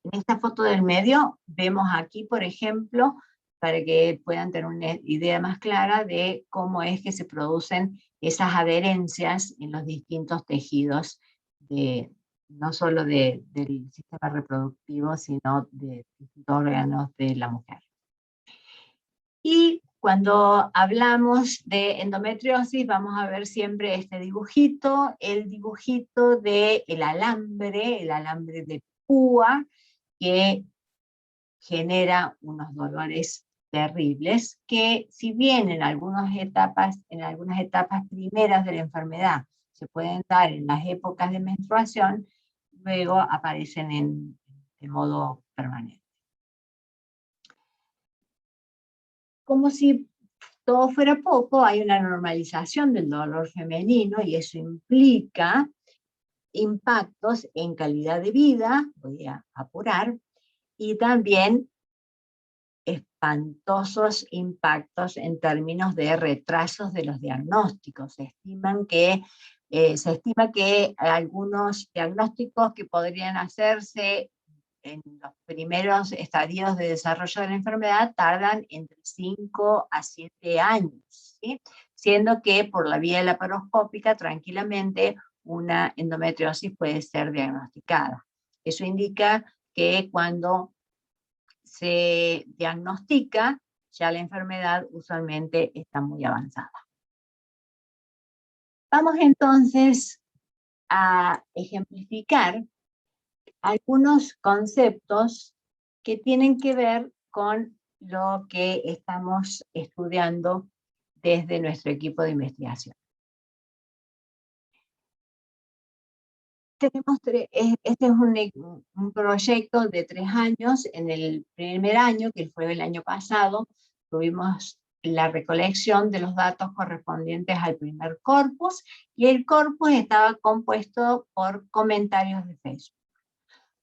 [SPEAKER 3] En esta foto del medio vemos aquí, por ejemplo, para que puedan tener una idea más clara de cómo es que se producen esas adherencias en los distintos tejidos, no solo del sistema reproductivo, sino de distintos órganos de la mujer. Y cuando hablamos de endometriosis, vamos a ver siempre este dibujito, el dibujito del alambre, el alambre de púa, que genera unos dolores terribles, que si bien en algunas etapas primeras de la enfermedad se pueden dar en las épocas de menstruación, luego aparecen de modo permanente. Como si todo fuera poco, hay una normalización del dolor femenino y eso implica impactos en calidad de vida, voy a apurar, y también espantosos impactos en términos de retrasos de los diagnósticos. Se estima que algunos diagnósticos que podrían hacerse en los primeros estadios de desarrollo de la enfermedad tardan entre 5 a 7 años, ¿sí? Siendo que por la vía laparoscópica tranquilamente una endometriosis puede ser diagnosticada. Eso indica que cuando se diagnostica, ya la enfermedad usualmente está muy avanzada. Vamos entonces a ejemplificar algunos conceptos que tienen que ver con lo que estamos estudiando desde nuestro equipo de investigación. Este es un proyecto de 3 años. En el primer año, que fue el año pasado, tuvimos la recolección de los datos correspondientes al primer corpus, y el corpus estaba compuesto por comentarios de Facebook.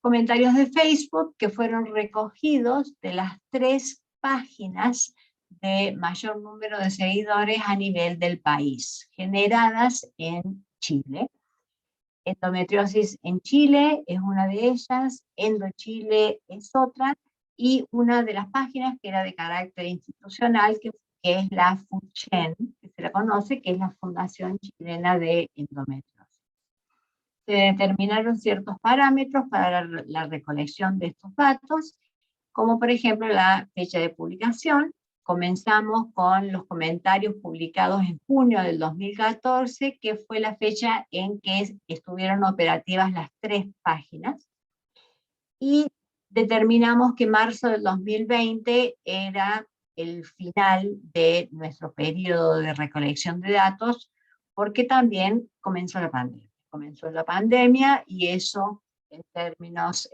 [SPEAKER 3] Comentarios de Facebook que fueron recogidos de las 3 páginas de mayor número de seguidores a nivel del país, generadas en Chile. Endometriosis en Chile es una de ellas, EndoChile es otra, y una de las páginas que era de carácter institucional, que es la FUCHEN, que se la conoce, que es la Fundación Chilena de Endometriosis. Se determinaron ciertos parámetros para la recolección de estos datos, como por ejemplo la fecha de publicación. Comenzamos con los comentarios publicados en junio del 2014, que fue la fecha en que estuvieron operativas las 3 páginas. Y determinamos que marzo del 2020 era el final de nuestro periodo de recolección de datos, porque también comenzó la pandemia. Comenzó la pandemia y eso, en términos,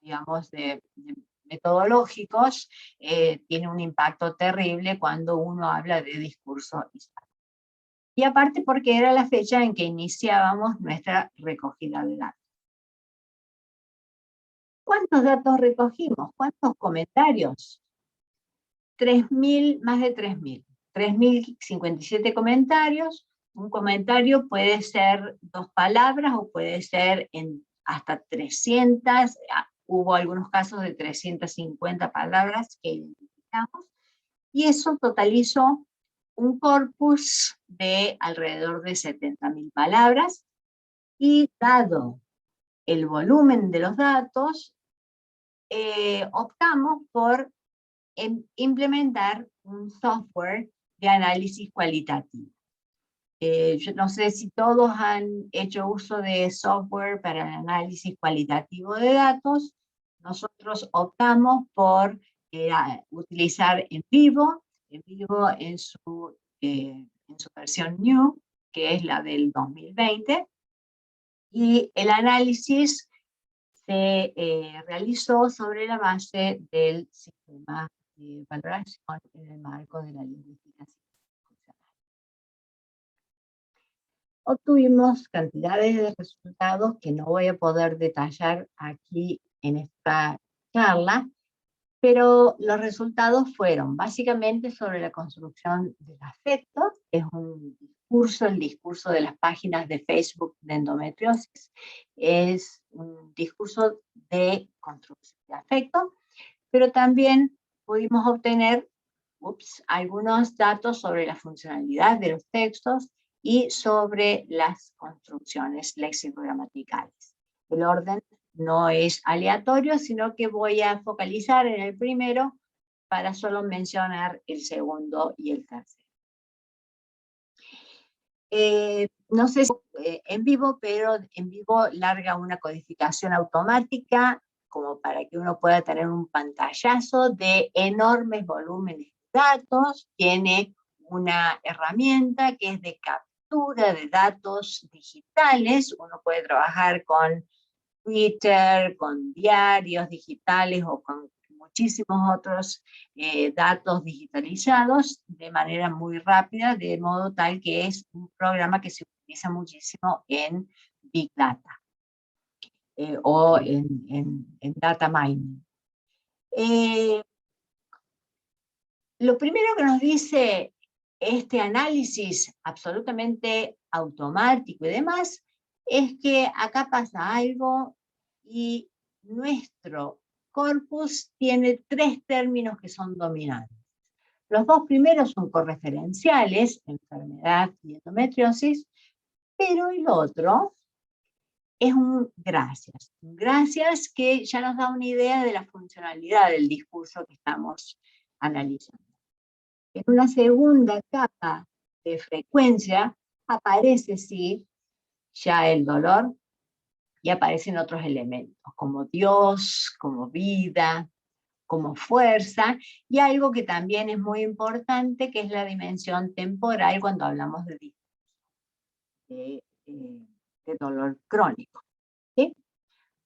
[SPEAKER 3] digamos, de metodológicos, tiene un impacto terrible cuando uno habla de discurso hispano. Y aparte porque era la fecha en que iniciábamos nuestra recogida de datos. ¿Cuántos datos recogimos? ¿Cuántos comentarios? 3.000, más de 3.000. 3.057 comentarios. Un comentario puede ser 2 palabras o puede ser en hasta 300. Hubo algunos casos de 350 palabras que identificamos, y eso totalizó un corpus de alrededor de 70.000 palabras, y dado el volumen de los datos, optamos por implementar un software de análisis cualitativo. Yo no sé si todos han hecho uso de software para el análisis cualitativo de datos. Nosotros optamos por utilizar Envivo en su versión New, que es la del 2020, y el análisis se realizó sobre la base del sistema de valoración en el marco de la lingüística funcional. Obtuvimos cantidades de resultados que no voy a poder detallar aquí en esta charla, pero los resultados fueron básicamente sobre la construcción del afecto. Es un discurso, el discurso de las páginas de Facebook de endometriosis, es un discurso de construcción de afecto, pero también pudimos obtener algunos datos sobre la funcionalidad de los textos y sobre las construcciones lexicogramaticales. El orden no es aleatorio, sino que voy a focalizar en el primero para solo mencionar el segundo y el tercero. No sé si Envivo, pero Envivo larga una codificación automática como para que uno pueda tener un pantallazo de enormes volúmenes de datos. Tiene una herramienta que es de captura de datos digitales. Uno puede trabajar con Twitter, con diarios digitales o con muchísimos otros datos digitalizados de manera muy rápida, de modo tal que es un programa que se utiliza muchísimo en Big Data o en Data Mining. Lo primero que nos dice este análisis absolutamente automático y demás es que acá pasa algo y nuestro corpus tiene 3 términos que son dominantes. Los 2 primeros son correferenciales, enfermedad y endometriosis, pero el otro es un gracias. Un gracias que ya nos da una idea de la funcionalidad del discurso que estamos analizando. En una segunda capa de frecuencia aparece, sí, ya el dolor, y aparecen otros elementos, como Dios, como vida, como fuerza, y algo que también es muy importante, que es la dimensión temporal cuando hablamos de dolor crónico. ¿Sí?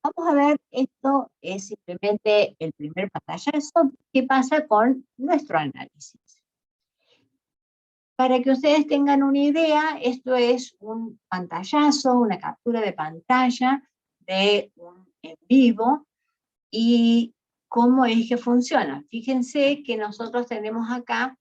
[SPEAKER 3] Vamos a ver, esto es simplemente el primer pantallazo. ¿Qué pasa con nuestro análisis? Para que ustedes tengan una idea, esto es un pantallazo, una captura de pantalla de un en vivo, y cómo es que funciona. Fíjense que nosotros tenemos acá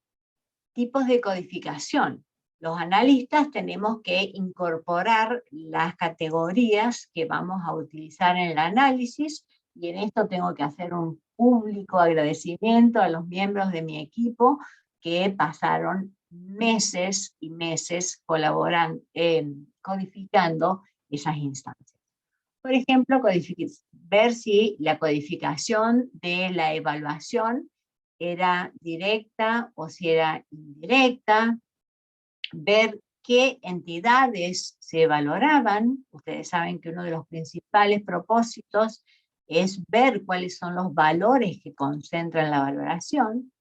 [SPEAKER 3] tipos de codificación. Los analistas tenemos que incorporar las categorías que vamos a utilizar en el análisis, y en esto tengo que hacer un público agradecimiento a los miembros de mi equipo que pasaron meses y meses colaborando, codificando esas instancias. Por ejemplo, ver si la codificación de la evaluación era directa o si era indirecta, ver qué entidades se valoraban. Ustedes saben que uno de los principales propósitos es ver cuáles son los valores que concentran la valoración.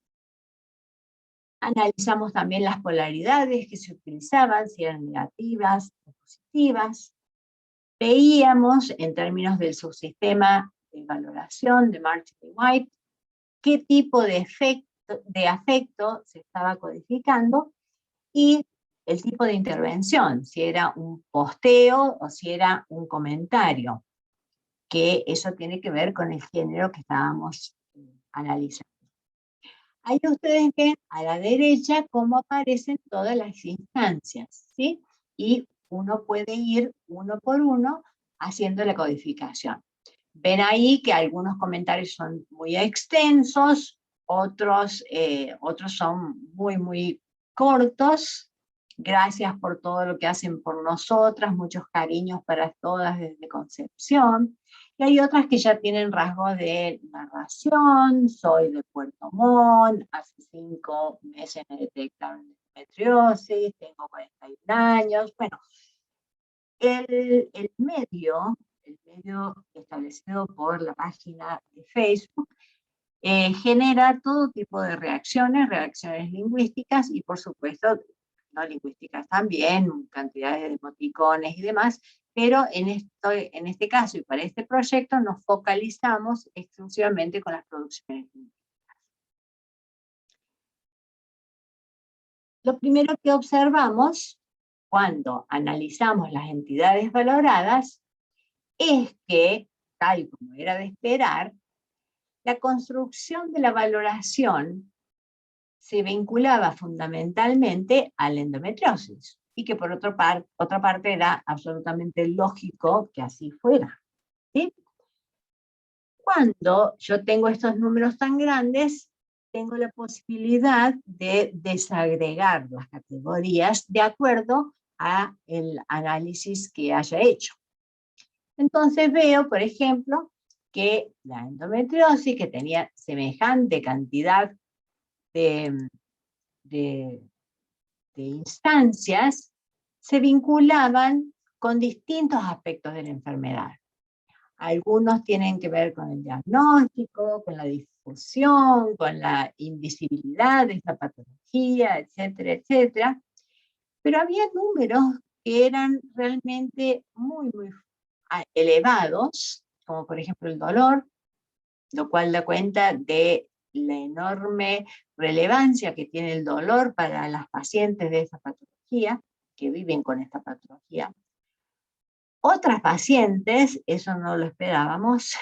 [SPEAKER 3] Analizamos también las polaridades que se utilizaban, si eran negativas o positivas. Veíamos, en términos del subsistema de valoración de Martin y White, qué tipo de afecto se estaba codificando, y el tipo de intervención, si era un posteo o si era un comentario, que eso tiene que ver con el género que estábamos analizando. Ahí ustedes ven a la derecha cómo aparecen todas las instancias, ¿sí? Y uno puede ir uno por uno haciendo la codificación. Ven ahí que algunos comentarios son muy extensos, otros son muy cortos. Gracias por todo lo que hacen por nosotras, muchos cariños para todas desde Concepción. Y hay otras que ya tienen rasgos de narración: soy de Puerto Montt, hace 5 meses me detectaron endometriosis, tengo 41 años. Bueno, el medio establecido por la página de Facebook, genera todo tipo de reacciones lingüísticas y, por supuesto, no lingüísticas también, cantidades de emoticones y demás, pero en este caso y para este proyecto nos focalizamos exclusivamente con las producciones lingüísticas. Lo primero que observamos cuando analizamos las entidades valoradas es que, tal como era de esperar, la construcción de la valoración se vinculaba fundamentalmente a la endometriosis, y que por otra parte era absolutamente lógico que así fuera, ¿sí? Cuando yo tengo estos números tan grandes, tengo la posibilidad de desagregar las categorías de acuerdo al análisis que haya hecho. Entonces veo, por ejemplo, que la endometriosis, que tenía semejante cantidad de instancias, se vinculaban con distintos aspectos de la enfermedad. Algunos tienen que ver con el diagnóstico, con la difusión, con la invisibilidad de esta patología, etcétera, etcétera. Pero había números que eran realmente muy elevados, como por ejemplo el dolor, lo cual da cuenta de la enorme relevancia que tiene el dolor para las pacientes de esta patología, que viven con esta patología. Otras pacientes, eso no lo esperábamos,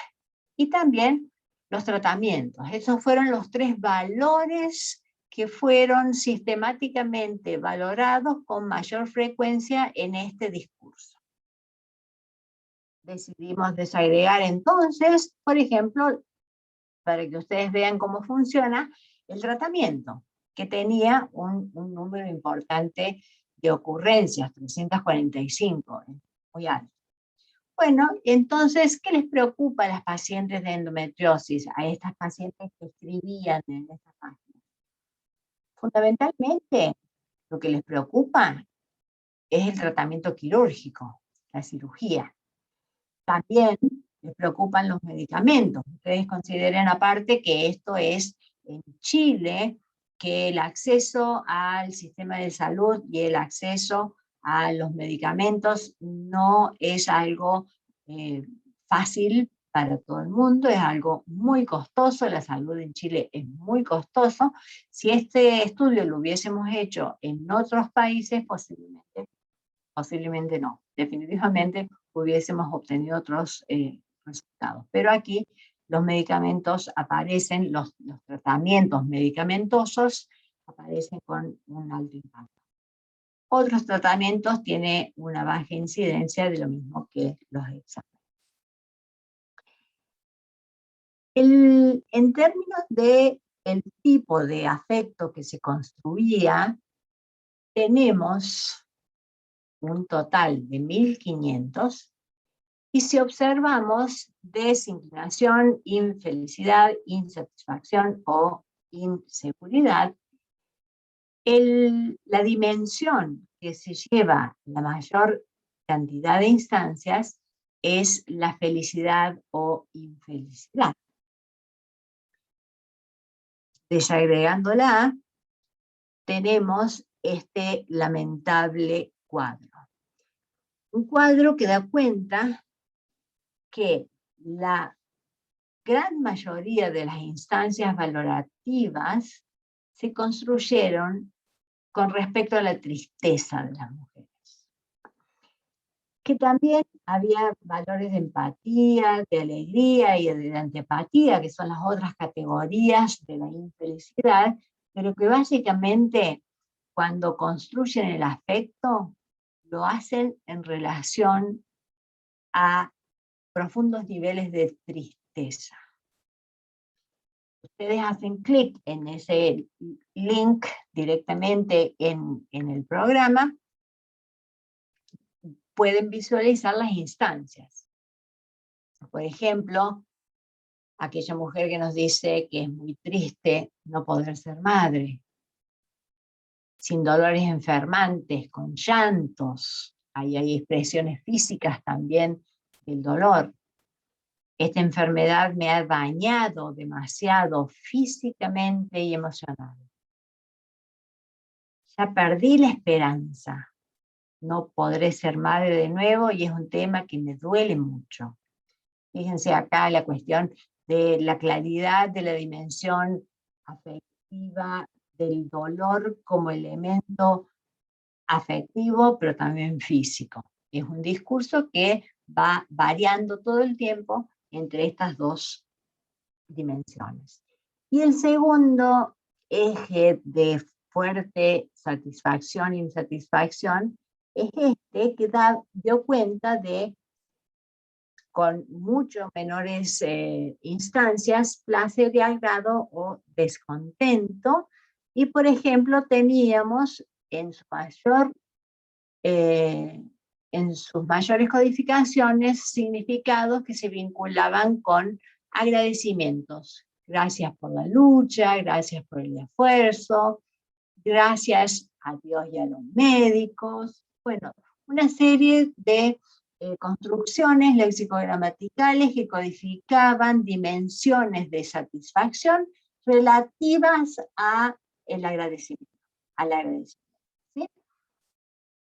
[SPEAKER 3] y también los tratamientos. Esos fueron los 3 valores que fueron sistemáticamente valorados con mayor frecuencia en este discurso. Decidimos desagregar entonces, por ejemplo, para que ustedes vean cómo funciona, el tratamiento, que tenía un número importante de ocurrencias, 345, muy alto. Bueno, entonces, ¿qué les preocupa a las pacientes de endometriosis, a estas pacientes que escribían en esta página? Fundamentalmente, lo que les preocupa es el tratamiento quirúrgico, la cirugía. También les preocupan los medicamentos. Ustedes consideren aparte que esto es en Chile, que el acceso al sistema de salud y el acceso a los medicamentos no es algo fácil para todo el mundo, es algo muy costoso, la salud en Chile es muy costoso. Si este estudio lo hubiésemos hecho en otros países, posiblemente no, definitivamente hubiésemos obtenido otros resultados. Pero aquí los medicamentos aparecen, los tratamientos medicamentosos aparecen con un alto impacto. Otros tratamientos tienen una baja incidencia de lo mismo que los exámenes. En términos del tipo de afecto que se construía, tenemos un total de 1500, y si observamos desinclinación, infelicidad, insatisfacción o inseguridad, la dimensión que se lleva la mayor cantidad de instancias es la felicidad o infelicidad. Desagregándola, tenemos este lamentable cuadro. Un cuadro que da cuenta que la gran mayoría de las instancias valorativas se construyeron con respecto a la tristeza de las mujeres. Que también había valores de empatía, de alegría y de antipatía, que son las otras categorías de la infelicidad, pero que básicamente cuando construyen el afecto, lo hacen en relación a profundos niveles de tristeza. Ustedes hacen clic en ese link directamente en el programa, pueden visualizar las instancias. Por ejemplo, aquella mujer que nos dice que es muy triste no poder ser madre, sin dolores enfermantes, con llantos, ahí hay expresiones físicas también del dolor. Esta enfermedad me ha dañado demasiado físicamente y emocionalmente. Ya perdí la esperanza. No podré ser madre de nuevo y es un tema que me duele mucho. Fíjense acá la cuestión de la claridad de la dimensión afectiva del dolor como elemento afectivo, pero también físico. Es un discurso que va variando todo el tiempo entre estas dos dimensiones. Y el segundo eje de fuerte satisfacción e insatisfacción es este que dio cuenta de, con mucho menores instancias, placer y agrado o descontento. Y por ejemplo teníamos en sus mayores codificaciones significados que se vinculaban con agradecimientos. Gracias por la lucha, gracias por el esfuerzo, gracias a Dios y a los médicos. Bueno, una serie de construcciones lexicogramaticales que codificaban dimensiones de satisfacción relativas al agradecimiento. ¿Sí?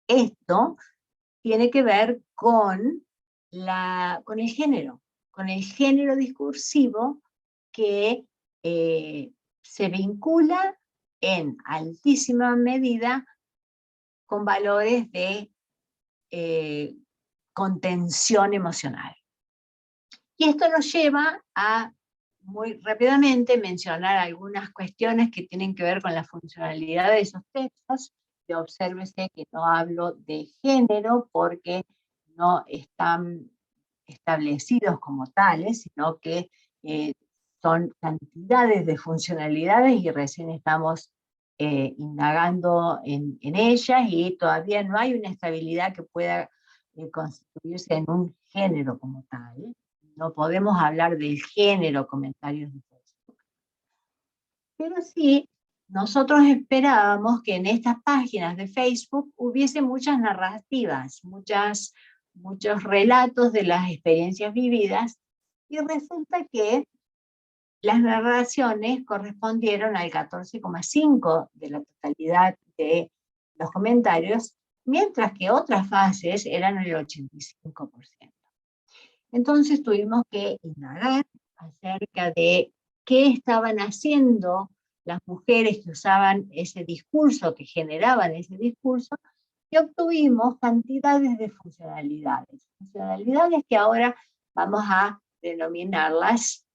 [SPEAKER 3] Esto tiene que ver con el género discursivo que se vincula en altísima medida con valores de contención emocional. Y esto nos lleva a muy rápidamente mencionar algunas cuestiones que tienen que ver con la funcionalidad de esos textos. Y obsérvese que no hablo de género porque no están establecidos como tales, sino que son cantidades de funcionalidades y recién estamos indagando en ellas y todavía no hay una estabilidad que pueda constituirse en un género como tal. No podemos hablar del género comentarios de Facebook. Pero sí, nosotros esperábamos que en estas páginas de Facebook hubiese muchas narrativas, muchos relatos de las experiencias vividas Y resulta que las narraciones correspondieron al 14,5% de la totalidad de los comentarios, mientras que otras fases eran el 85%. Entonces tuvimos que indagar acerca de qué estaban haciendo las mujeres que usaban ese discurso, que generaban ese discurso, y obtuvimos cantidades de funcionalidades. Funcionalidades que ahora vamos a denominarlas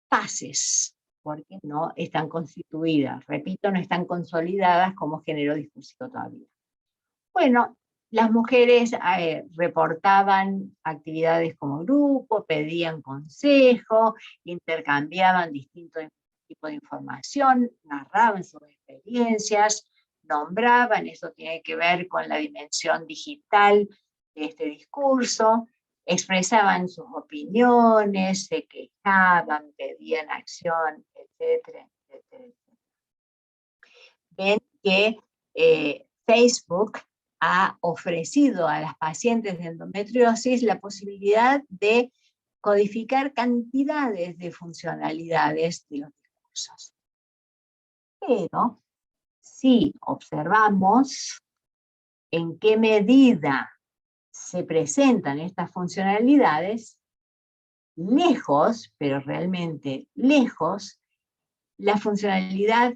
[SPEAKER 3] fases, porque no están constituidas, repito, no están consolidadas como género discursivo todavía. Bueno, las mujeres reportaban actividades como grupo, pedían consejo, intercambiaban distintos tipos de información, narraban sus experiencias, nombraban, eso tiene que ver con la dimensión digital de este discurso, expresaban sus opiniones, se quejaban, pedían acción, etcétera, etcétera. Ven que Facebook ha ofrecido a las pacientes de endometriosis la posibilidad de codificar cantidades de funcionalidades de los discursos. Pero si observamos en qué medida se presentan estas funcionalidades, lejos, pero realmente lejos, la funcionalidad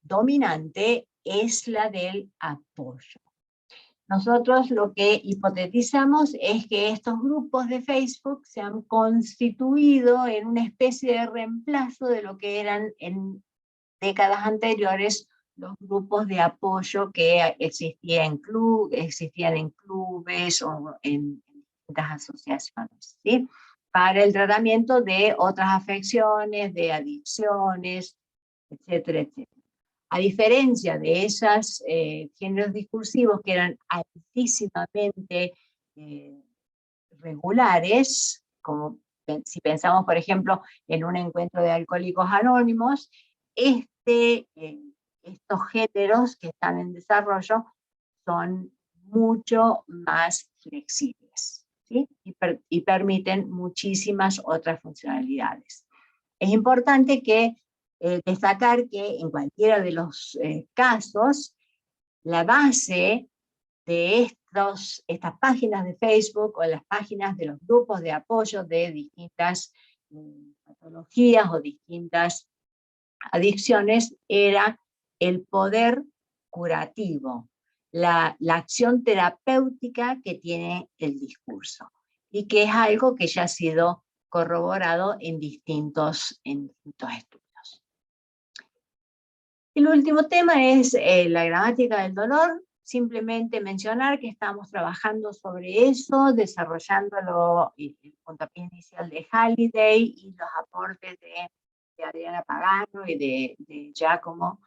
[SPEAKER 3] dominante es la del apoyo. Nosotros lo que hipotetizamos es que estos grupos de Facebook se han constituido en una especie de reemplazo de lo que eran en décadas anteriores los grupos de apoyo que existían en clubes o en distintas asociaciones, ¿sí? Para el tratamiento de otras afecciones, de adicciones, etcétera, etcétera. A diferencia de esos géneros discursivos que eran altísimamente regulares, como si pensamos, por ejemplo, en un encuentro de alcohólicos anónimos, estos géneros que están en desarrollo son mucho más flexibles, ¿sí? y permiten muchísimas otras funcionalidades. Es importante destacar que en cualquiera de los casos, la base de estas páginas de Facebook o las páginas de los grupos de apoyo de distintas patologías o distintas adicciones era el poder curativo, la acción terapéutica que tiene el discurso, y que es algo que ya ha sido corroborado en distintos estudios. El último tema es la gramática del dolor. Simplemente mencionar que estamos trabajando sobre eso, desarrollándolo, el puntapié inicial de Halliday y los aportes de Adriana Pagano y de Giacomo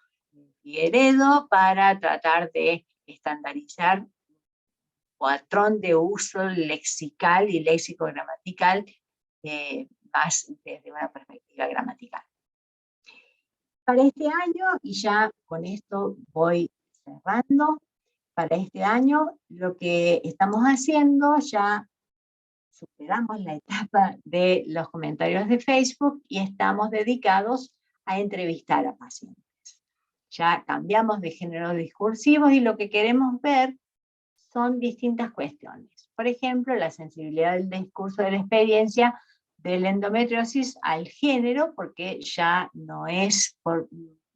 [SPEAKER 3] Figueredo para tratar de estandarizar un patrón de uso lexical y léxico-gramatical más desde una perspectiva gramatical. Para este año, y ya con esto voy cerrando, para este año lo que estamos haciendo, ya superamos la etapa de los comentarios de Facebook y estamos dedicados a entrevistar a pacientes. Ya cambiamos de género discursivos y lo que queremos ver son distintas cuestiones. Por ejemplo, la sensibilidad del discurso de la experiencia de la endometriosis al género, porque ya no es por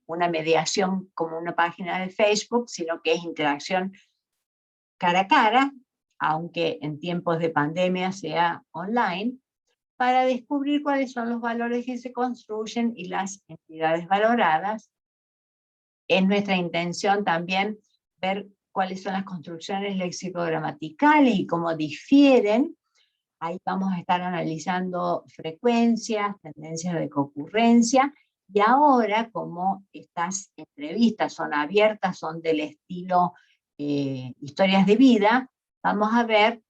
[SPEAKER 3] una mediación como una página de Facebook, sino que es interacción cara a cara, aunque en tiempos de pandemia sea online, para descubrir cuáles son los valores que se construyen y las entidades valoradas. Es nuestra intención también ver cuáles son las construcciones lexicogramaticales y cómo difieren. Ahí vamos a estar analizando frecuencias, tendencias de concurrencia, y ahora, como estas entrevistas son abiertas, son del estilo historias de vida, vamos a ver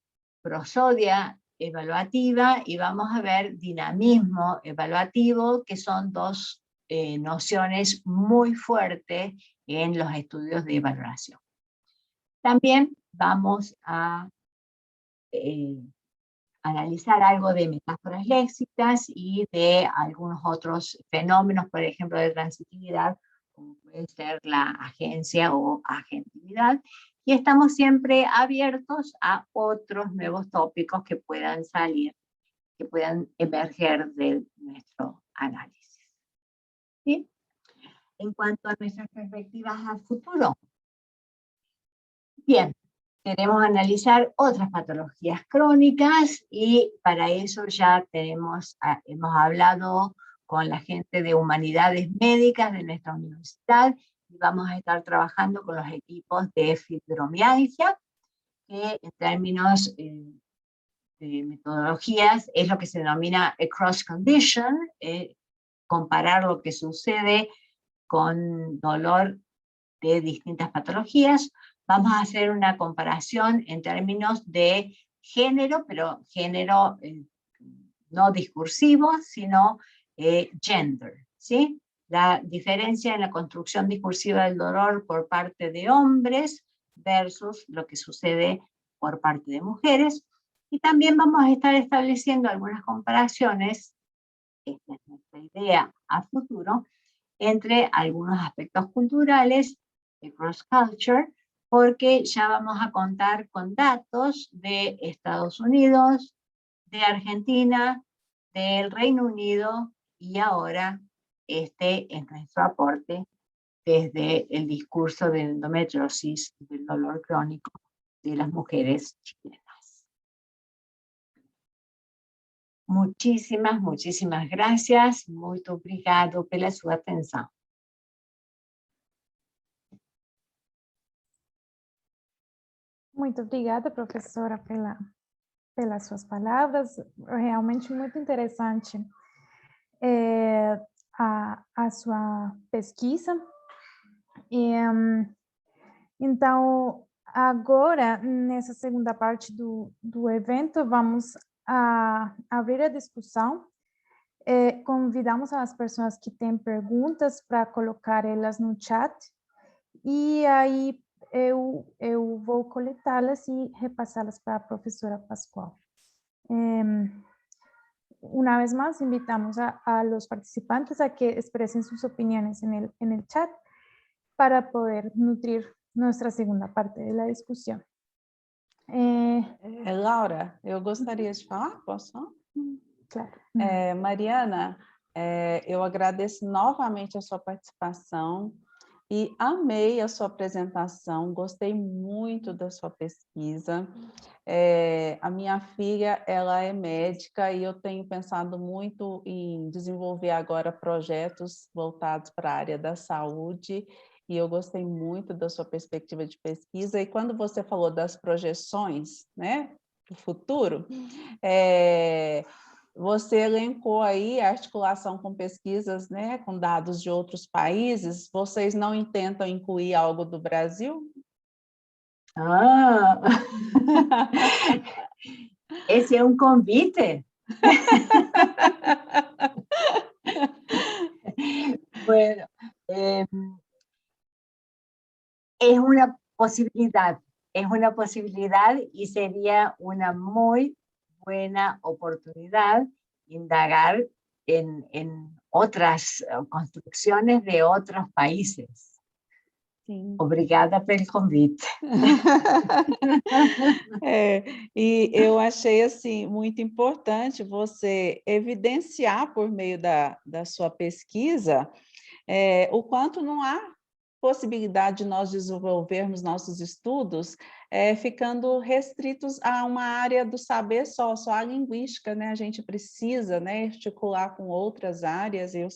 [SPEAKER 3] prosodia evaluativa y vamos a ver dinamismo evaluativo, que son dos nociones muy fuertes en los estudios de evaluación. También vamos a analizar algo de metáforas léxicas y de algunos otros fenómenos, por ejemplo, de transitividad, como puede ser la agencia o agentividad, y estamos siempre abiertos a otros nuevos tópicos que puedan salir, que puedan emerger de nuestro análisis. ¿Sí? En cuanto a nuestras perspectivas al futuro, bien, queremos analizar otras patologías crónicas y para eso ya hemos hablado con la gente de humanidades médicas de nuestra universidad y vamos a estar trabajando con los equipos de fibromialgia, que en términos de metodologías es lo que se denomina a cross condition, comparar lo que sucede con dolor de distintas patologías. Vamos a hacer una comparación en términos de género, pero género no discursivo, sino gender, ¿sí? La diferencia en la construcción discursiva del dolor por parte de hombres versus lo que sucede por parte de mujeres. Y también vamos a estar estableciendo algunas comparaciones, esta es nuestra idea a futuro, entre algunos aspectos culturales de cross-culture, porque ya vamos a contar con datos de Estados Unidos, de Argentina, del Reino Unido, y ahora este es nuestro aporte desde el discurso de endometriosis y del dolor crónico de las mujeres chilenas. Muchísimas gracias. Muito obrigado pela sua atenção.
[SPEAKER 2] Muito obrigada, professora, pelas suas palavras. Realmente muito interessante a sua pesquisa. Então, agora, nessa segunda parte do evento, vamos abrir a discussão. Convidamos as pessoas que têm perguntas para colocar elas no chat, e aí eu vou coletá-las e repassá-las para a professora Pascual. Una vez más, invitamos a los participantes a que expresen sus opiniones en el chat para poder nutrir nuestra segunda parte de la discusión.
[SPEAKER 1] Laura, eu gostaria de falar, posso?
[SPEAKER 2] Claro.
[SPEAKER 1] Mariana, eu agradeço novamente a sua participação e amei a sua apresentação, gostei muito da sua pesquisa. A minha filha, ela é médica e eu tenho pensado muito em desenvolver agora projetos voltados para a área da saúde, e eu gostei muito da sua perspectiva de pesquisa. E quando você falou das projeções, né, para o futuro, você elencou aí a articulação com pesquisas, né, com dados de outros países. Vocês não intentam incluir algo do Brasil?
[SPEAKER 3] Ah, esse é um convite. Bueno, es una posibilidad y sería una muy buena oportunidad indagar en otras construcciones de otros países. Sim. Obrigada pelo convite.
[SPEAKER 1] E eu achei assim, muito importante você evidenciar por meio da sua pesquisa o quanto não há possibilidade de nós desenvolvermos nossos estudos ficando restritos a uma área do saber só a linguística, né? A gente precisa, né, articular com outras áreas, e o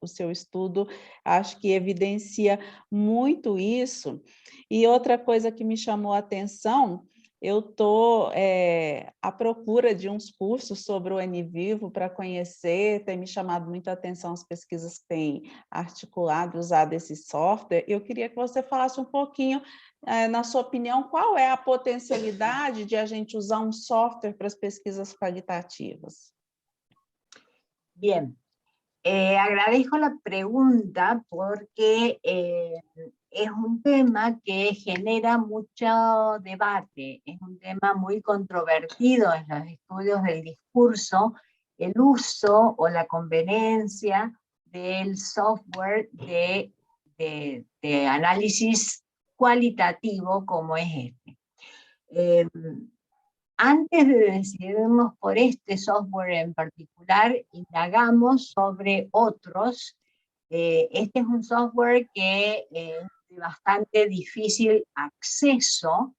[SPEAKER 1] seu estudo acho que evidencia muito isso. E outra coisa que me chamou a atenção, eu estou à procura de uns cursos sobre o NVivo para conhecer, tem me chamado muito a atenção as pesquisas que têm articulado, usado esse software. Eu queria que você falasse um pouquinho, na sua opinião, qual é a potencialidade de a gente usar um software para as pesquisas qualitativas?
[SPEAKER 3] Bien, Agradezco la pregunta porque es un tema que genera mucho debate, es un tema muy controvertido en los estudios del discurso, el uso o la conveniencia del software de análisis cualitativo como es este. Antes de decidirnos por este software en particular, indagamos sobre otros. Este es un software que es de bastante difícil acceso,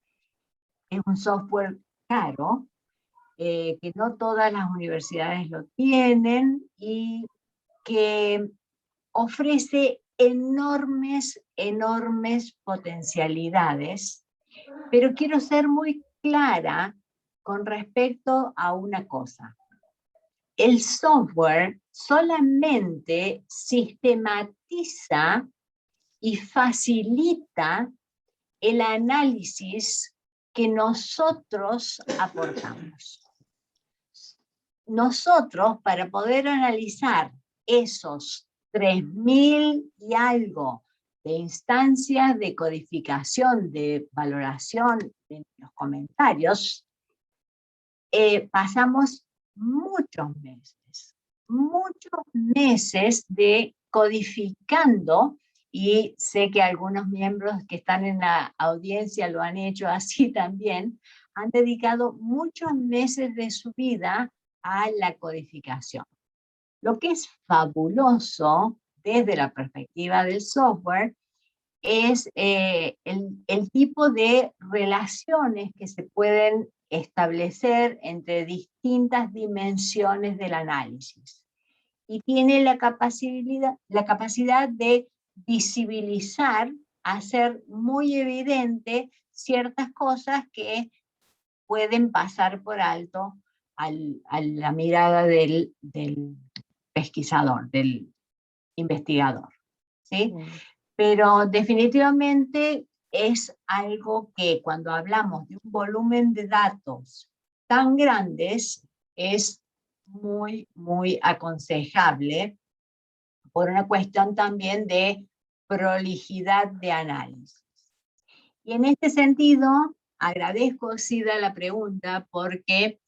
[SPEAKER 3] es un software caro, que no todas las universidades lo tienen y que ofrece enormes potencialidades, pero quiero ser muy clara con respecto a una cosa. El software solamente sistematiza y facilita el análisis que nosotros aportamos. Nosotros, para poder analizar esos 3.000 y algo de instancias de codificación, de valoración de los comentarios, pasamos muchos meses de codificando, y sé que algunos miembros que están en la audiencia lo han hecho así también, han dedicado muchos meses de su vida a la codificación. Lo que es fabuloso desde la perspectiva del software es el tipo de relaciones que se pueden establecer entre distintas dimensiones del análisis. Y tiene la capacidad de visibilizar, hacer muy evidente ciertas cosas que pueden pasar por alto a la mirada del pesquisador, del investigador, ¿sí? Pero definitivamente es algo que cuando hablamos de un volumen de datos tan grandes es muy aconsejable por una cuestión también de prolijidad de análisis. Y en este sentido, agradezco, Sida, la pregunta porque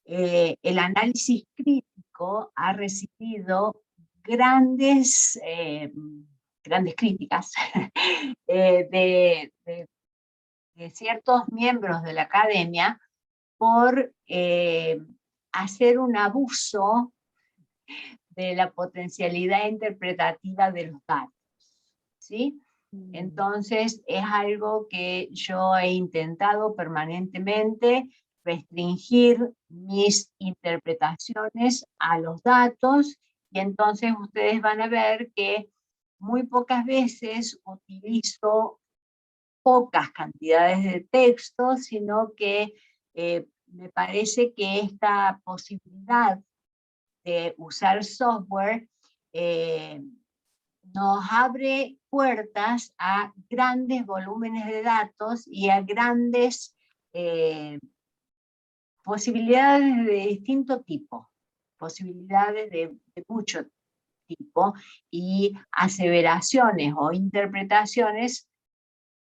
[SPEAKER 3] el análisis crítico ha recibido grandes críticas de ciertos miembros de la academia por hacer un abuso de la potencialidad interpretativa de los datos, ¿sí? Entonces es algo que yo he intentado permanentemente restringir mis interpretaciones a los datos, y entonces ustedes van a ver que muy pocas veces utilizo pocas cantidades de texto, sino que me parece que esta posibilidad de usar software nos abre puertas a grandes volúmenes de datos y a grandes posibilidades de distinto tipo, posibilidades de mucho tipo, y aseveraciones o interpretaciones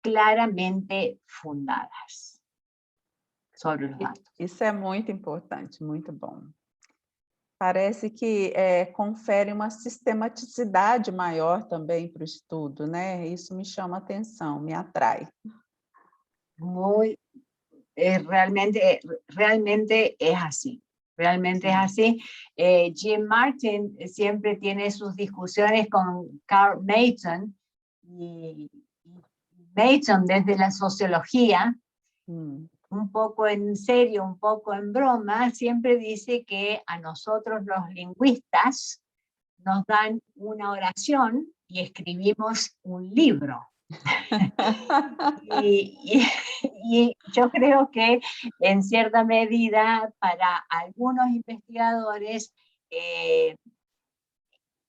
[SPEAKER 3] claramente fundadas sobre los datos.
[SPEAKER 1] Isso é muito importante, muito bom. Parece que confere uma sistematicidade maior também para o estudo, né? Isso me chama atenção, me atrai.
[SPEAKER 3] Realmente es así. Realmente es así. Jim Martin siempre tiene sus discusiones con Carl Mason, y Mason desde la sociología, un poco en serio, un poco en broma, siempre dice que a nosotros los lingüistas nos dan una oración y escribimos un libro. y yo creo que en cierta medida para algunos investigadores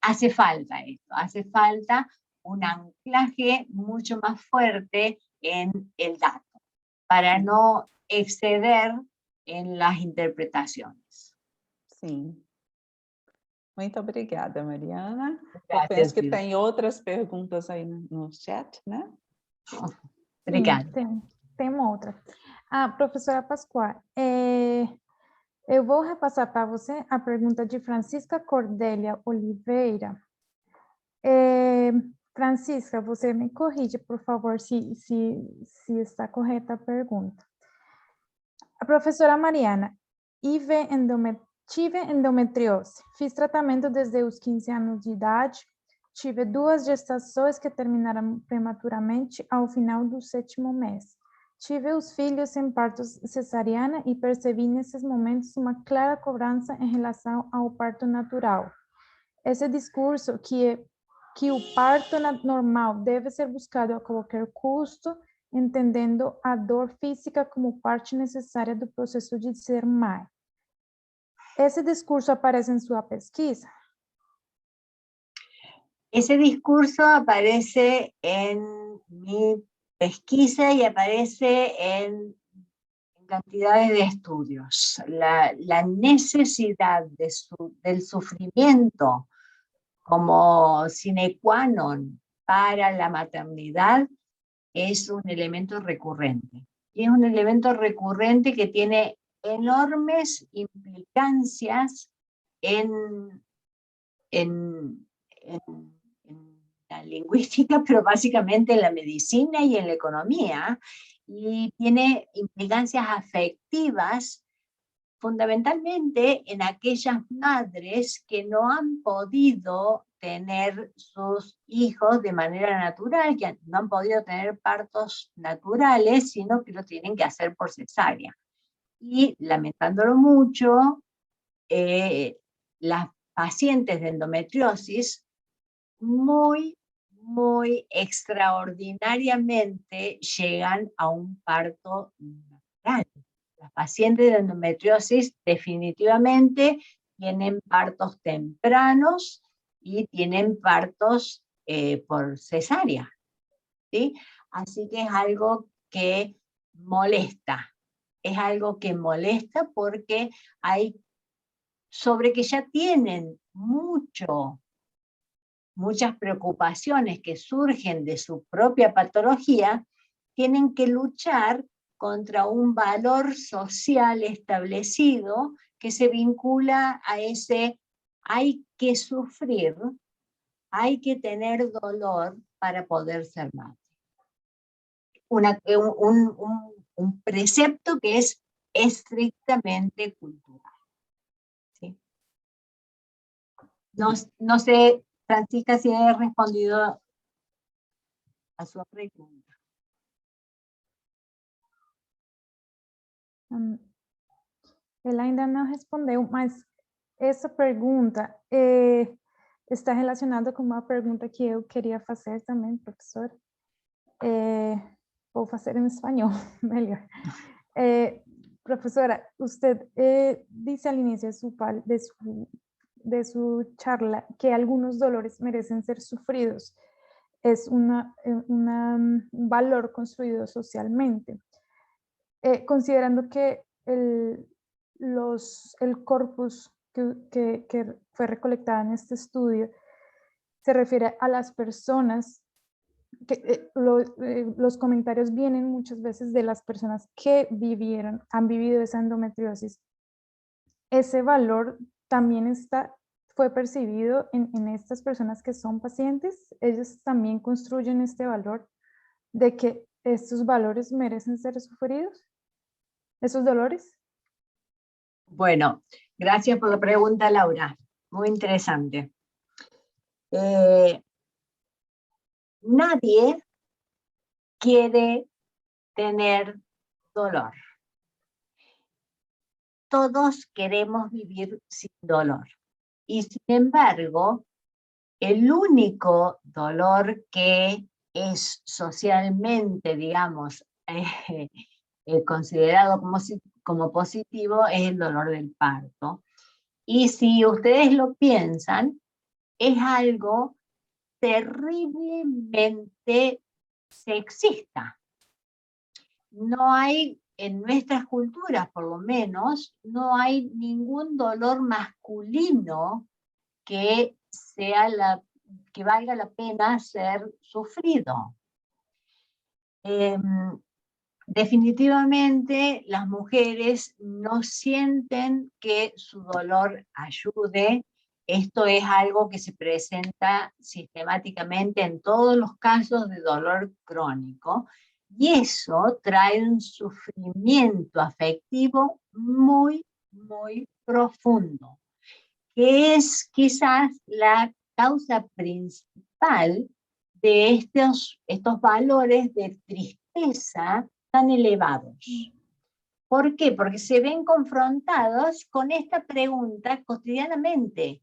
[SPEAKER 3] hace falta esto, hace falta un anclaje mucho más fuerte en el dato, para no exceder en las interpretaciones.
[SPEAKER 1] Sim. Muito obrigada, Mariana. Eu
[SPEAKER 3] Gracias,
[SPEAKER 1] penso que
[SPEAKER 3] Silvia.
[SPEAKER 1] tem outras perguntas aí no chat, né?
[SPEAKER 3] Obrigada.
[SPEAKER 2] Sim, tem uma outra. Professora Pascoal, eu vou repassar para você a pergunta de Francisca Cordélia Oliveira. Francisca, você me corrige, por favor, se está correta a pergunta. A professora Mariana, tive endometriose, fiz tratamento desde os 15 anos de idade, tive 2 gestações que terminaram prematuramente ao final do 7º mês. Tive os filhos em parto cesariana e percebi nesses momentos uma clara cobrança em relação ao parto natural. Esse discurso que o parto normal deve ser buscado a qualquer custo, entendendo a dor física como parte necessária do processo de ser mãe. Esse discurso aparece en su pesquisa.
[SPEAKER 3] Ese discurso aparece en mi pesquisa y aparece en cantidades de estudios. La necesidad del sufrimiento como sine qua non para la maternidad es un elemento recurrente. Y es un elemento recurrente que tiene enormes implicancias en la lingüística, pero básicamente en la medicina y en la economía, y tiene implicancias afectivas fundamentalmente en aquellas madres que no han podido tener sus hijos de manera natural, que no han podido tener partos naturales, sino que lo tienen que hacer por cesárea. Y lamentándolo mucho, las pacientes de endometriosis muy extraordinariamente llegan a un parto natural. Las pacientes de endometriosis definitivamente tienen partos tempranos y tienen partos por cesárea, ¿sí? Así que es algo que molesta. Es algo que molesta porque hay, sobre que ya tienen muchas preocupaciones que surgen de su propia patología, tienen que luchar contra un valor social establecido que se vincula a ese hay que sufrir, hay que tener dolor para poder ser madre. Un precepto que es estrictamente cultural. ¿Sí? No sé, Francisca, si he respondido a su pregunta.
[SPEAKER 2] Ela ainda não respondeu, mas essa pergunta está relacionada com uma pergunta que eu queria fazer também, professor. Vou fazer em espanhol, melhor. Profesora, usted dice al inicio de su charla que algunos dolores merecen ser sufridos. Es un valor construido socialmente. Considerando que el corpus que fue recolectado en este estudio se refiere a las personas, que los comentarios vienen muchas veces de las personas que han vivido esa endometriosis. Ese valor también fue percibido en estas personas que son pacientes. Ellos también construyen este valor de que estos valores merecen ser sufridos, esos dolores.
[SPEAKER 3] Bueno, gracias por la pregunta, Laura. Muy interesante. Nadie quiere tener dolor. Todos queremos vivir sin dolor. Y sin embargo, el único dolor que es socialmente, digamos, considerado como positivo es el dolor del parto. Y si ustedes lo piensan, es algo terriblemente sexista. No hay, en nuestras culturas por lo menos, no hay ningún dolor masculino que que valga la pena ser sufrido. Definitivamente las mujeres no sienten que su dolor ayude. Esto es algo que se presenta sistemáticamente en todos los casos de dolor crónico, y eso trae un sufrimiento afectivo muy, muy profundo, que es quizás la causa principal de estos valores de tristeza tan elevados. ¿Por qué? Porque se ven confrontados con esta pregunta cotidianamente.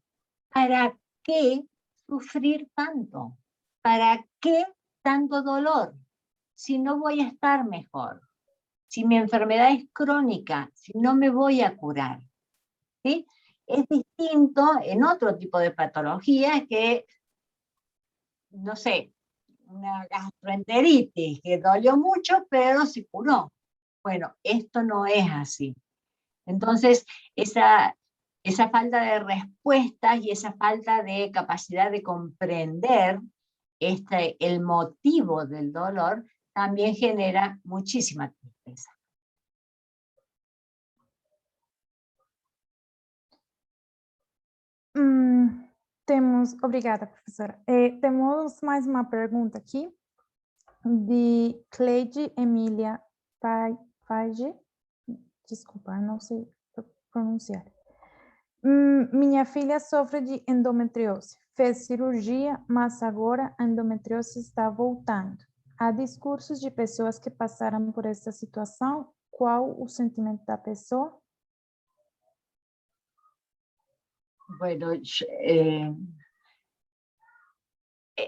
[SPEAKER 3] ¿Para qué sufrir tanto? ¿Para qué tanto dolor? Si no voy a estar mejor, si mi enfermedad es crónica, si no me voy a curar, ¿sí? Es distinto en otro tipo de patologías que, no sé, una gastroenteritis que dolió mucho, pero se curó. Bueno, esto no es así. Entonces, esa falta de respuestas y esa falta de capacidad de comprender el motivo del dolor también genera muchísima tristeza.
[SPEAKER 2] Obrigada, professora. Temos mais uma pergunta aqui, de Cleide Emília Page. Desculpa, não sei pronunciar. Minha filha sofre de endometriose. Fez cirurgia, mas agora a endometriose está voltando. Há discursos de pessoas que passaram por essa situação. Qual o sentimento da pessoa?
[SPEAKER 3] Bueno,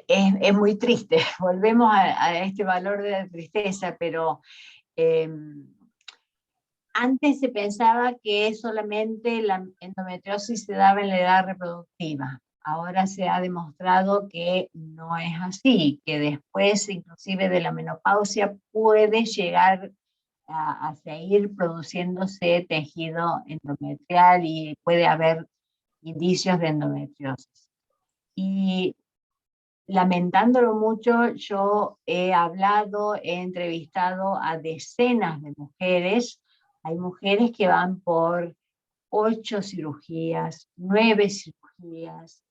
[SPEAKER 3] es muy triste. Volvemos a este valor de la tristeza, pero antes se pensaba que solamente la endometriosis se daba en la edad reproductiva. Ahora se ha demostrado que no es así, que después inclusive de la menopausia puede llegar a seguir produciéndose tejido endometrial y puede haber indicios de endometriosis. Y lamentándolo mucho, yo he entrevistado a decenas de mujeres. Hay mujeres que van por 8 cirugías, 9 cirugías,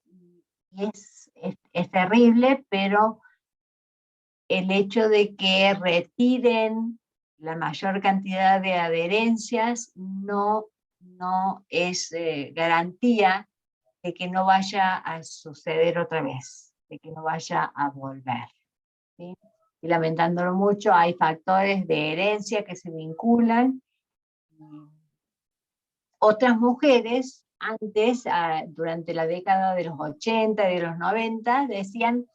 [SPEAKER 3] y es terrible, pero el hecho de que retiren la mayor cantidad de adherencias no es garantía de que no vaya a suceder otra vez, de que no vaya a volver, ¿sí? Y lamentándolo mucho, hay factores de herencia que se vinculan. Otras mujeres, antes, durante la década de los 80 y de los 90, decían,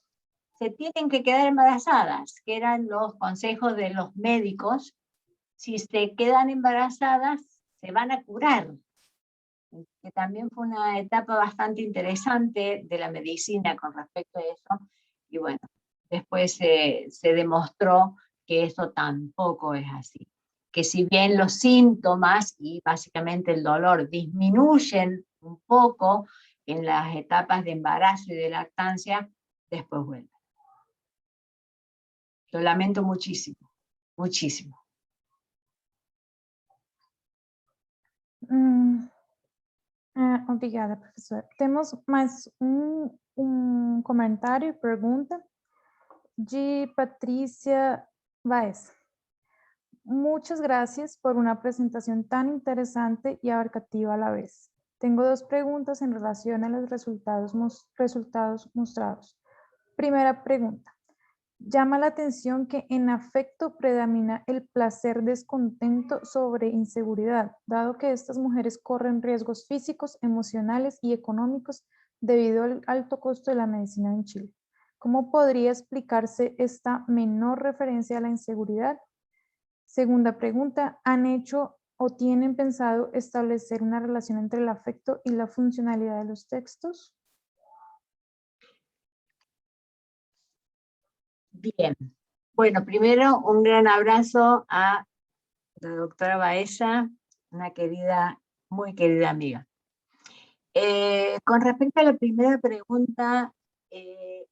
[SPEAKER 3] se tienen que quedar embarazadas, que eran los consejos de los médicos. Si se quedan embarazadas, se van a curar. Que también fue una etapa bastante interesante de la medicina con respecto a eso. Y bueno, después se demostró que eso tampoco es así. Que si bien los síntomas y básicamente el dolor disminuyen un poco en las etapas de embarazo y de lactancia, después vuelven. Lo lamento muchísimo, muchísimo.
[SPEAKER 2] Obrigada, professora. Temos mais comentário e pergunta de Patrícia Baez. Muchas gracias por una presentación tan interesante y abarcativa a la vez. Tengo 2 preguntas en relación a los resultados mostrados. Primera pregunta. Llama la atención que en afecto predomina el placer descontento sobre inseguridad, dado que estas mujeres corren riesgos físicos, emocionales y económicos debido al alto costo de la medicina en Chile. ¿Cómo podría explicarse esta menor referencia a la inseguridad? Segunda pregunta, ¿han hecho o tienen pensado establecer una relación entre el afecto y la funcionalidad de los textos?
[SPEAKER 3] Bien. Bueno, primero un gran abrazo a la doctora Baeza, una querida, muy querida amiga. Con respecto a la primera pregunta, el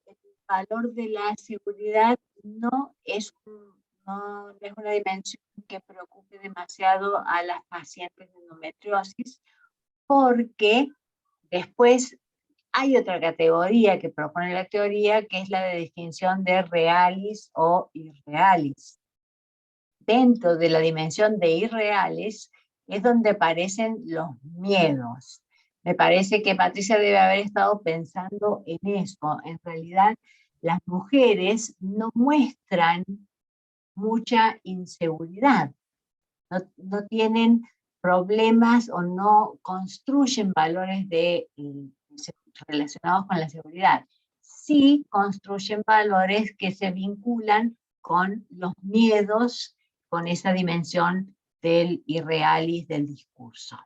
[SPEAKER 3] valor de la seguridad no es una dimensión que preocupe demasiado a las pacientes de endometriosis, porque después hay otra categoría que propone la teoría, que es la de distinción de realis o irrealis. Dentro de la dimensión de irreales es donde aparecen los miedos. Me parece que Patricia debe haber estado pensando en eso. En realidad, las mujeres no muestran mucha inseguridad, no tienen problemas o no construyen valores relacionados con la seguridad. Sí construyen valores que se vinculan con los miedos, con esa dimensión del irrealis del discurso,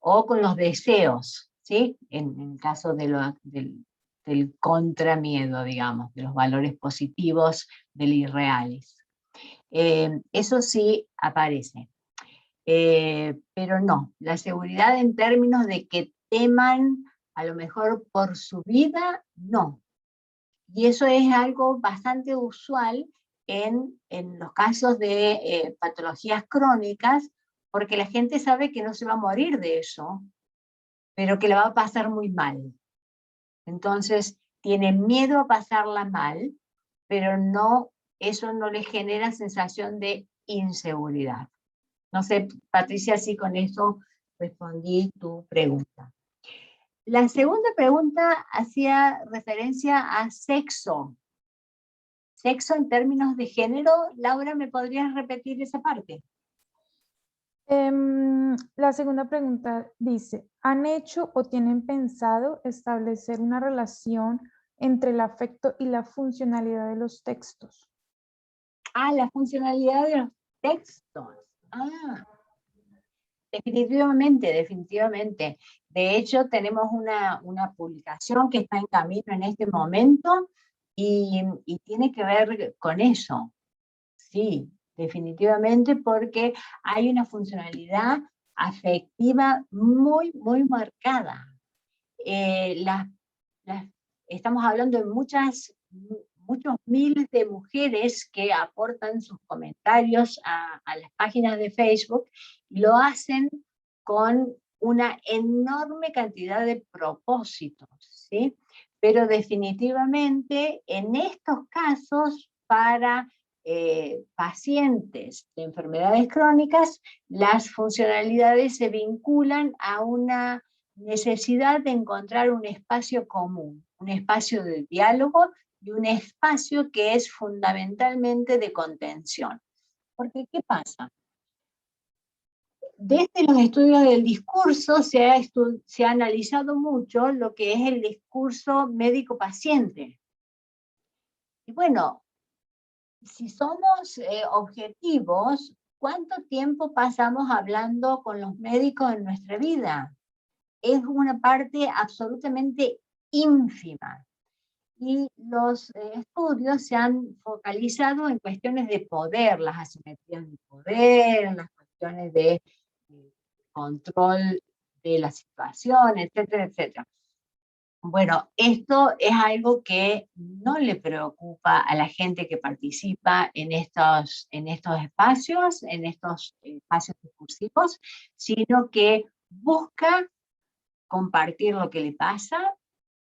[SPEAKER 3] o con los deseos, ¿sí? En el caso del contramiedo, digamos, de los valores positivos del irrealis. Eso sí aparece. Pero no, la seguridad en términos de que teman a lo mejor por su vida, no. Y eso es algo bastante usual en los casos de patologías crónicas, porque la gente sabe que no se va a morir de eso, pero que la va a pasar muy mal. Entonces, tienen miedo a pasarla mal, pero no, eso no les genera sensación de inseguridad. No sé, Patricia, si con eso respondí tu pregunta. La segunda pregunta hacía referencia a sexo. Sexo en términos de género. Laura, ¿me podrías repetir esa parte?
[SPEAKER 2] La segunda pregunta dice, ¿han hecho o tienen pensado establecer una relación entre el afecto y la funcionalidad de los textos?
[SPEAKER 3] Ah, la funcionalidad de los textos. Definitivamente, definitivamente. De hecho, tenemos una publicación que está en camino en este momento y tiene que ver con eso. Sí, definitivamente, porque hay una funcionalidad afectiva muy, muy marcada. Estamos hablando de muchos miles de mujeres que aportan sus comentarios a las páginas de Facebook y lo hacen con una enorme cantidad de propósitos, ¿sí? Pero definitivamente en estos casos para pacientes de enfermedades crónicas, las funcionalidades se vinculan a una necesidad de encontrar un espacio común, un espacio de diálogo y un espacio que es fundamentalmente de contención. Porque, ¿qué pasa? Desde los estudios del discurso se ha analizado mucho lo que es el discurso médico-paciente. Y bueno, si somos objetivos, ¿cuánto tiempo pasamos hablando con los médicos en nuestra vida? Es una parte absolutamente ínfima. Y los estudios se han focalizado en cuestiones de poder, las asimetrías de poder, las cuestiones de control de la situación, etcétera, etcétera. Bueno, esto es algo que no le preocupa a la gente que participa en estos espacios, discursivos, sino que busca compartir lo que le pasa,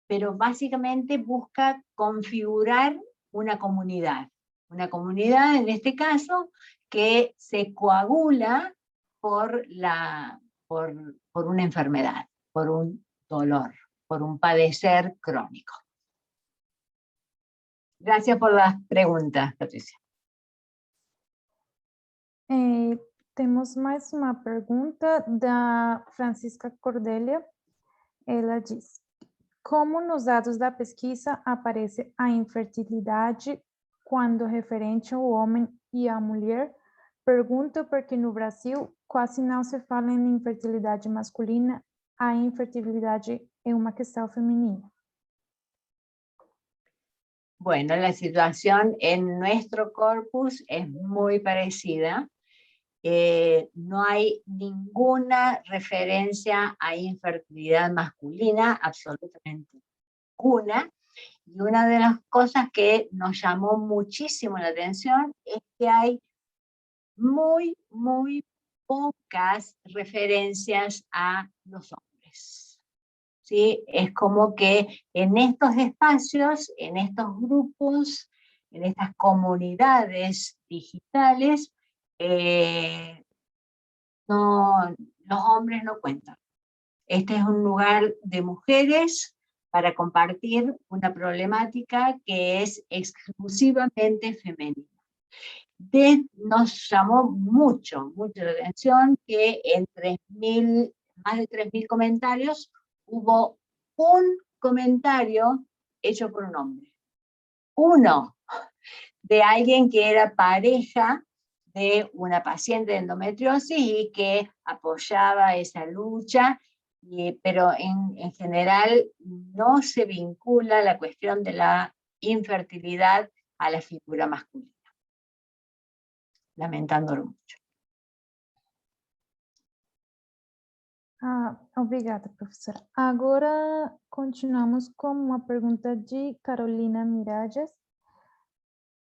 [SPEAKER 3] pero básicamente busca configurar una comunidad en este caso que se coagula por una enfermedad, por un dolor, por un padecer crónico. Gracias por las preguntas, Patricia.
[SPEAKER 2] Temos mais uma pergunta da Francisca Cordelia. Ela diz, como nos dados da pesquisa aparece a infertilidade quando referente ao homem e à mulher? Pergunto porque no Brasil quase não se fala em infertilidade masculina, a infertilidade é uma questão femenina.
[SPEAKER 3] Bueno, la situación en nuestro corpus es muy parecida. no hay ninguna referencia a infertilidad masculina, absolutamente ninguna. Y una de las cosas que nos llamó muchísimo la atención es que hay muy pocas referencias a los hombres. ¿Sí? Es como que en estos espacios, en estos grupos, en estas comunidades digitales, los hombres no cuentan. Este es un lugar de mujeres para compartir una problemática que es exclusivamente femenina. Nos llamó mucho la atención que en más de 3.000 comentarios hubo un comentario hecho por un hombre. Uno, de alguien que era pareja de una paciente de endometriosis y que apoyaba esa lucha, pero en general no se vincula la cuestión de la infertilidad a la figura masculina. Lamentándolo mucho.
[SPEAKER 2] Obrigada, professora. Agora continuamos com uma pergunta de Carolina Miralles.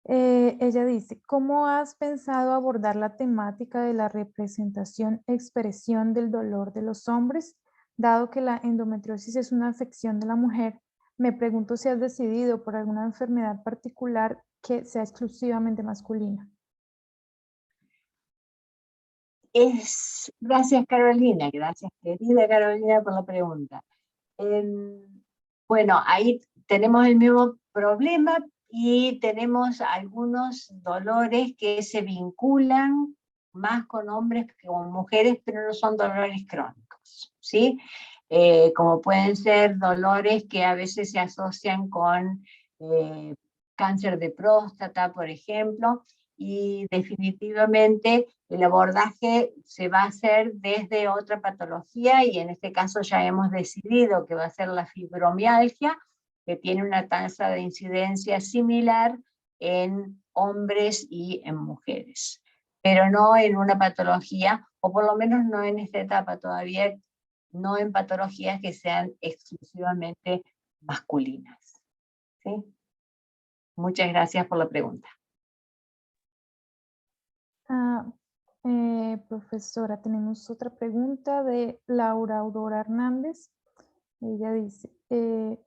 [SPEAKER 2] Ella dice, ¿cómo has pensado abordar la temática de la representación, expresión del dolor de los hombres? Dado que la endometriosis es una afección de la mujer, me pregunto si has decidido por alguna enfermedad particular que sea exclusivamente masculina.
[SPEAKER 3] Gracias Carolina, gracias querida Carolina por la pregunta. Bueno, ahí tenemos el mismo problema y tenemos algunos dolores que se vinculan más con hombres que con mujeres, pero no son dolores crónicos, ¿sí? Como pueden ser dolores que a veces se asocian con cáncer de próstata, por ejemplo, y definitivamente el abordaje se va a hacer desde otra patología y en este caso ya hemos decidido que va a ser la fibromialgia, que tiene una tasa de incidencia similar en hombres y en mujeres, pero no en una patología, o por lo menos no en esta etapa todavía, no en patologías que sean exclusivamente masculinas. ¿Sí? Muchas gracias por la pregunta.
[SPEAKER 2] Profesora, tenemos otra pregunta de Laura Aurora Hernández. Ella dice,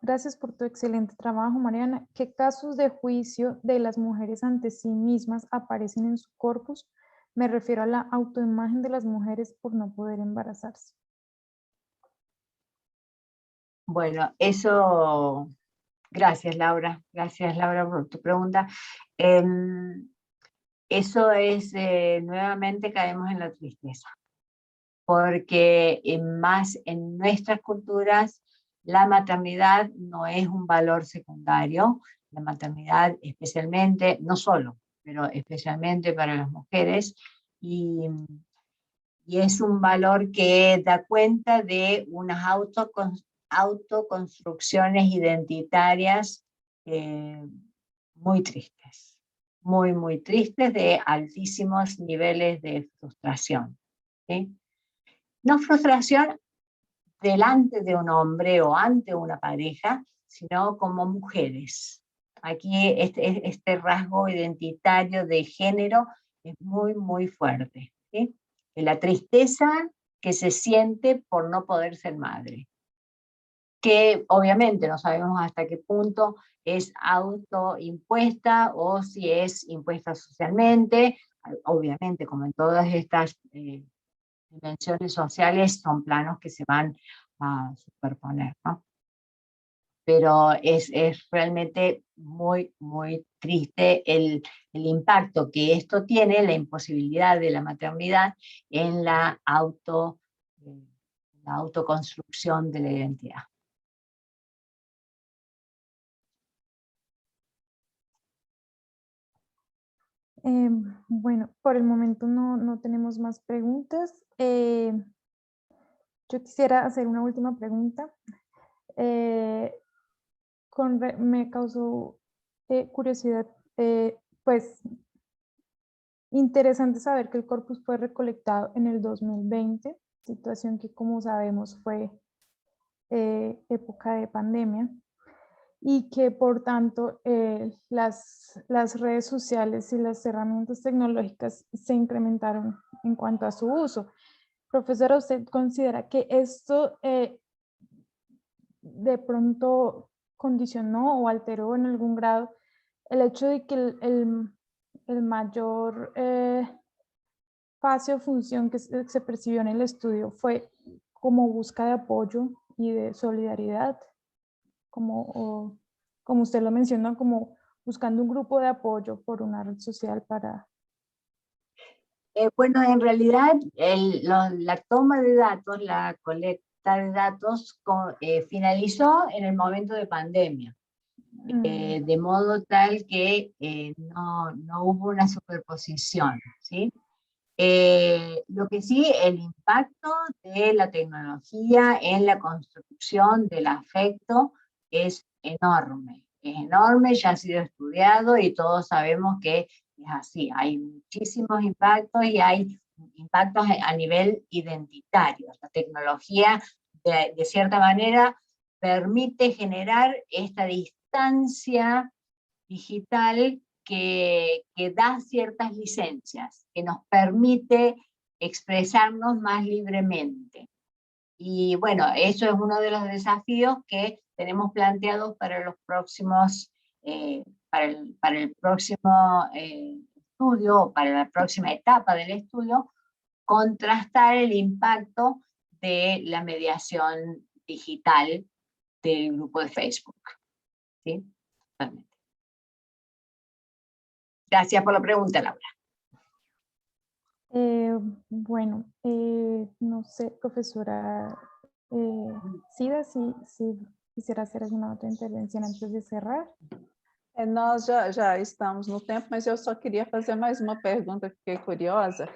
[SPEAKER 2] gracias por tu excelente trabajo, Mariana. ¿Qué casos de juicio de las mujeres ante sí mismas aparecen en su corpus? Me refiero a la autoimagen de las mujeres por no poder embarazarse.
[SPEAKER 3] Bueno, eso, gracias Laura por tu pregunta. Eso es, nuevamente caemos en la tristeza, porque más en nuestras culturas la maternidad no es un valor secundario, la maternidad especialmente, no solo, pero especialmente para las mujeres, y es un valor que da cuenta de unas autoconstrucciones identitarias muy tristes, muy tristes, de altísimos niveles de frustración. ¿Sí? No frustración delante de un hombre o ante una pareja, sino como mujeres. Aquí este rasgo identitario de género es muy fuerte. ¿Sí? La tristeza que se siente por no poder ser madre, que obviamente no sabemos hasta qué punto es autoimpuesta o si es impuesta socialmente. Obviamente, como en todas estas dimensiones sociales, son planos que se van a superponer, ¿no? Pero es realmente muy triste el impacto que esto tiene, la imposibilidad de la maternidad en la autoconstrucción de la identidad.
[SPEAKER 2] Bueno, por el momento no tenemos más preguntas. Yo quisiera hacer una última pregunta. Me causó curiosidad, pues Interesante saber que el corpus fue recolectado en el 2020, situación que, como sabemos, fue época de pandemia, y que por tanto las redes sociales y las herramientas tecnológicas se incrementaron en cuanto a su uso. Profesora, ¿usted considera que esto de pronto condicionó o alteró en algún grado el hecho de que el mayor espacio o función que se percibió en el estudio fue como busca de apoyo y de solidaridad, como usted lo mencionó, como buscando un grupo de apoyo por una red social para...
[SPEAKER 3] Bueno, en realidad la toma de datos, la colecta de datos finalizó en el momento de pandemia, de modo tal que no hubo una superposición, ¿sí? Lo que sí, el impacto de la tecnología en la construcción del afecto es enorme, ya ha sido estudiado y todos sabemos que es así, hay muchísimos impactos y hay impactos a nivel identitario. La tecnología, de cierta manera, permite generar esta distancia digital que da ciertas licencias, que nos permite expresarnos más libremente. Y bueno, eso es uno de los desafíos que tenemos planteados para los próximos, para el próximo estudio, para la próxima etapa del estudio, contrastar el impacto de la mediación digital del grupo de Facebook. ¿Sí? Totalmente. Gracias por la pregunta, Laura.
[SPEAKER 2] Bueno, no sé, profesora Cida, si quisiera hacer alguna otra intervención antes de cerrar.
[SPEAKER 1] Nós já estamos no tempo, mas eu só queria fazer mais uma pergunta, que fiquei curiosa.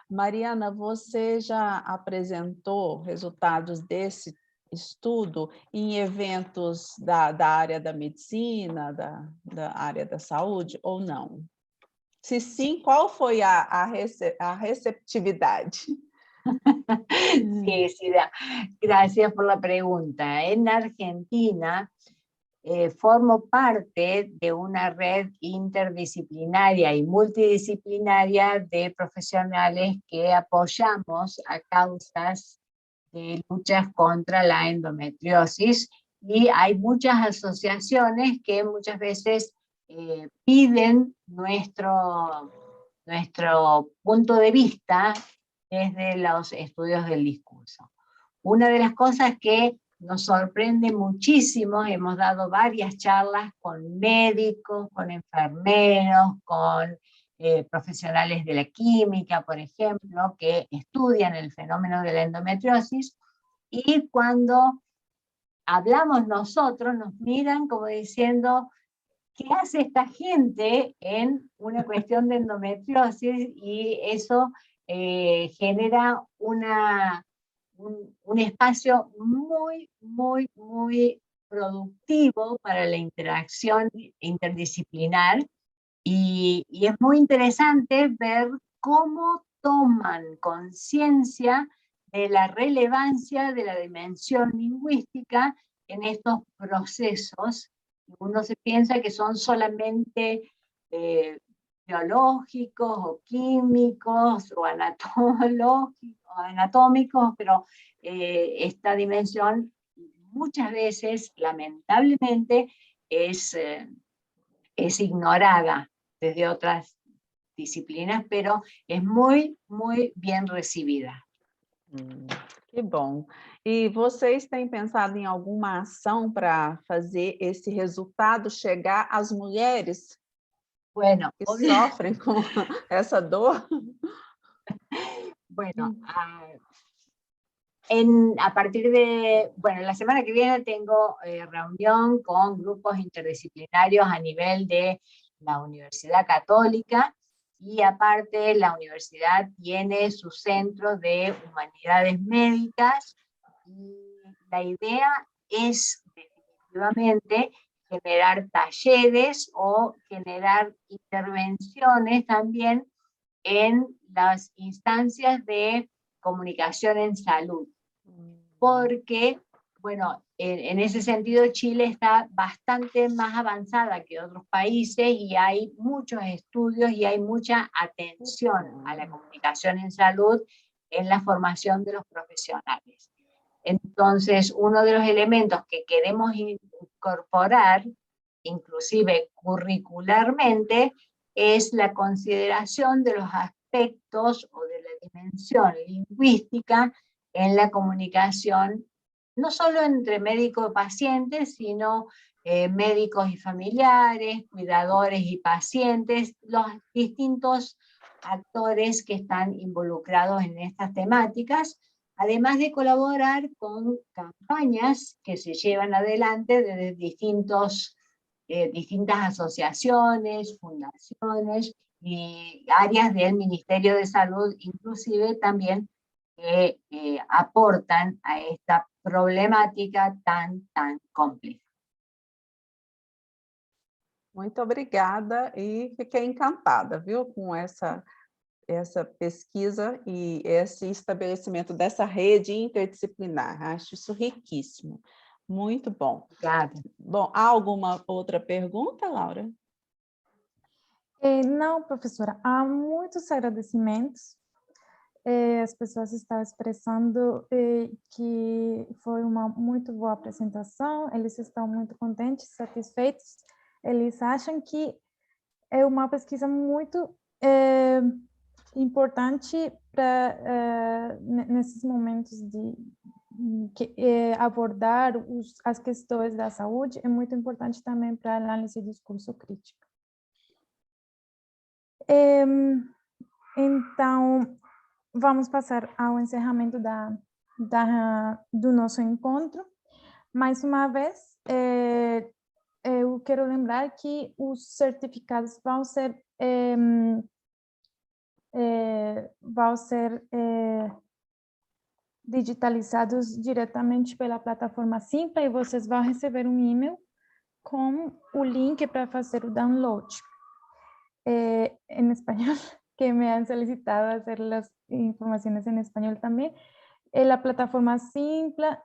[SPEAKER 1] Mariana, você já apresentou resultados desse estudo em eventos da área da medicina, da área da saúde, ou não? Se sim, qual foi a receptividade?
[SPEAKER 3] Sí, Sida, gracias por la pregunta. En Argentina formo parte de una red interdisciplinaria y multidisciplinaria de profesionales que apoyamos a causas de luchas contra la endometriosis, y hay muchas asociaciones que muchas veces piden nuestro punto de vista desde los estudios del discurso. Una de las cosas que nos sorprende muchísimo, hemos dado varias charlas con médicos, con enfermeros, con profesionales de la química, por ejemplo, que estudian el fenómeno de la endometriosis, y cuando hablamos nosotros nos miran como diciendo, ¿qué hace esta gente en una cuestión de endometriosis? Y eso genera un espacio muy, muy, muy productivo para la interacción interdisciplinar, y es muy interesante ver cómo toman conciencia de la relevancia de la dimensión lingüística en estos procesos. Uno se piensa que son solamente biológicos o químicos o anatómicos, pero esta dimensión muchas veces, lamentablemente, es ignorada desde otras disciplinas, pero es muy, muy bien recibida.
[SPEAKER 1] Que bom. E vocês têm pensado em alguma ação para fazer esse resultado chegar às mulheres
[SPEAKER 3] bueno,
[SPEAKER 1] que sofrem com essa dor?
[SPEAKER 3] Bueno, a partir de, bueno, la semana que viene tengo reunión con grupos interdisciplinarios a nivel de la Universidad Católica, y aparte la universidad tiene su centro de humanidades médicas, y la idea es definitivamente generar talleres o generar intervenciones también en las instancias de comunicación en salud. Porque, bueno, en ese sentido Chile está bastante más avanzada que otros países y hay muchos estudios y hay mucha atención a la comunicación en salud en la formación de los profesionales. Entonces, uno de los elementos que queremos incorporar, inclusive curricularmente, es la consideración de los aspectos o de la dimensión lingüística en la comunicación, no solo entre médico y paciente, sino médicos y familiares, cuidadores y pacientes, los distintos actores que están involucrados en estas temáticas, además de colaborar con campañas que se llevan adelante desde distintas asociaciones, fundaciones y áreas del Ministerio de Salud, inclusive también que aportan a esta problemática tan compleja.
[SPEAKER 1] Muito obrigada e fiquei encantada, viu, com essa pesquisa e esse estabelecimento dessa rede interdisciplinar. Acho isso riquíssimo. Muito bom.
[SPEAKER 3] Obrigada.
[SPEAKER 1] Bom, há alguma outra pergunta, Laura?
[SPEAKER 2] Não, professora, há muitos agradecimentos. As pessoas estavam expressando que foi uma muito boa apresentação, eles estão muito contentes, satisfeitos, eles acham que é uma pesquisa muito importante para nesses momentos de abordar as questões da saúde, é muito importante também para a análise do discurso crítico. Então, vamos passar ao encerramento do nosso encontro. Mais uma vez, eu quero lembrar que os certificados vão ser digitalizados diretamente pela plataforma Simpla e vocês vão receber um e-mail com o link para fazer o download. En español, que me han solicitado hacer las informaciones en español también. La plataforma Simpla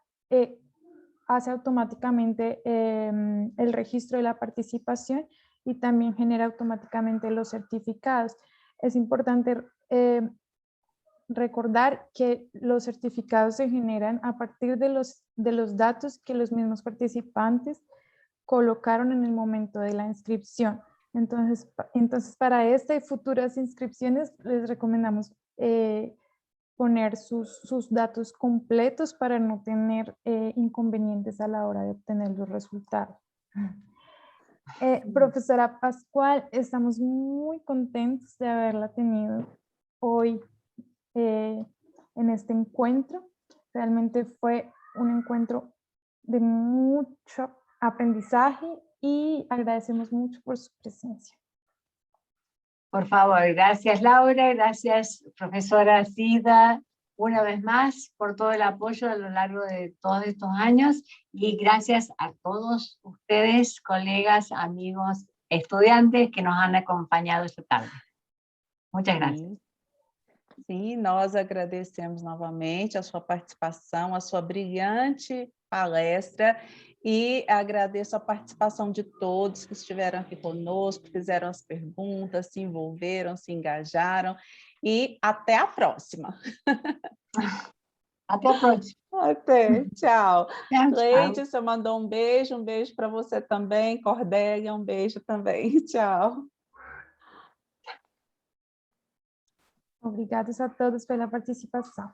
[SPEAKER 2] hace automáticamente el registro de la participación y también genera automáticamente los certificados. Es importante recordar que los certificados se generan a partir de los datos que los mismos participantes colocaron en el momento de la inscripción. Entonces para esta y futuras inscripciones les recomendamos poner sus datos completos para no tener inconvenientes a la hora de obtener los resultados. Profesora Pascual, estamos muy contentos de haberla tenido hoy en este encuentro. Realmente fue un encuentro de mucho aprendizaje y agradecemos mucho por su presencia.
[SPEAKER 3] Por favor, gracias Laura, gracias profesora Zida, una vez más por todo el apoyo a lo largo de todos estos años y gracias a todos ustedes, colegas, amigos, estudiantes que nos han acompañado esta tarde. Muchas gracias.
[SPEAKER 1] Sim, nós agradecemos novamente a sua participação, a sua brilhante palestra e agradeço a participação de todos que estiveram aqui conosco, fizeram as perguntas, se envolveram, se engajaram e até a próxima.
[SPEAKER 3] Até a próxima.
[SPEAKER 1] Até, tchau.
[SPEAKER 3] Tchau,
[SPEAKER 1] Leide, você mandou um beijo para você também. Cordélia, um beijo também. Tchau.
[SPEAKER 2] Obrigados a todos pela participação.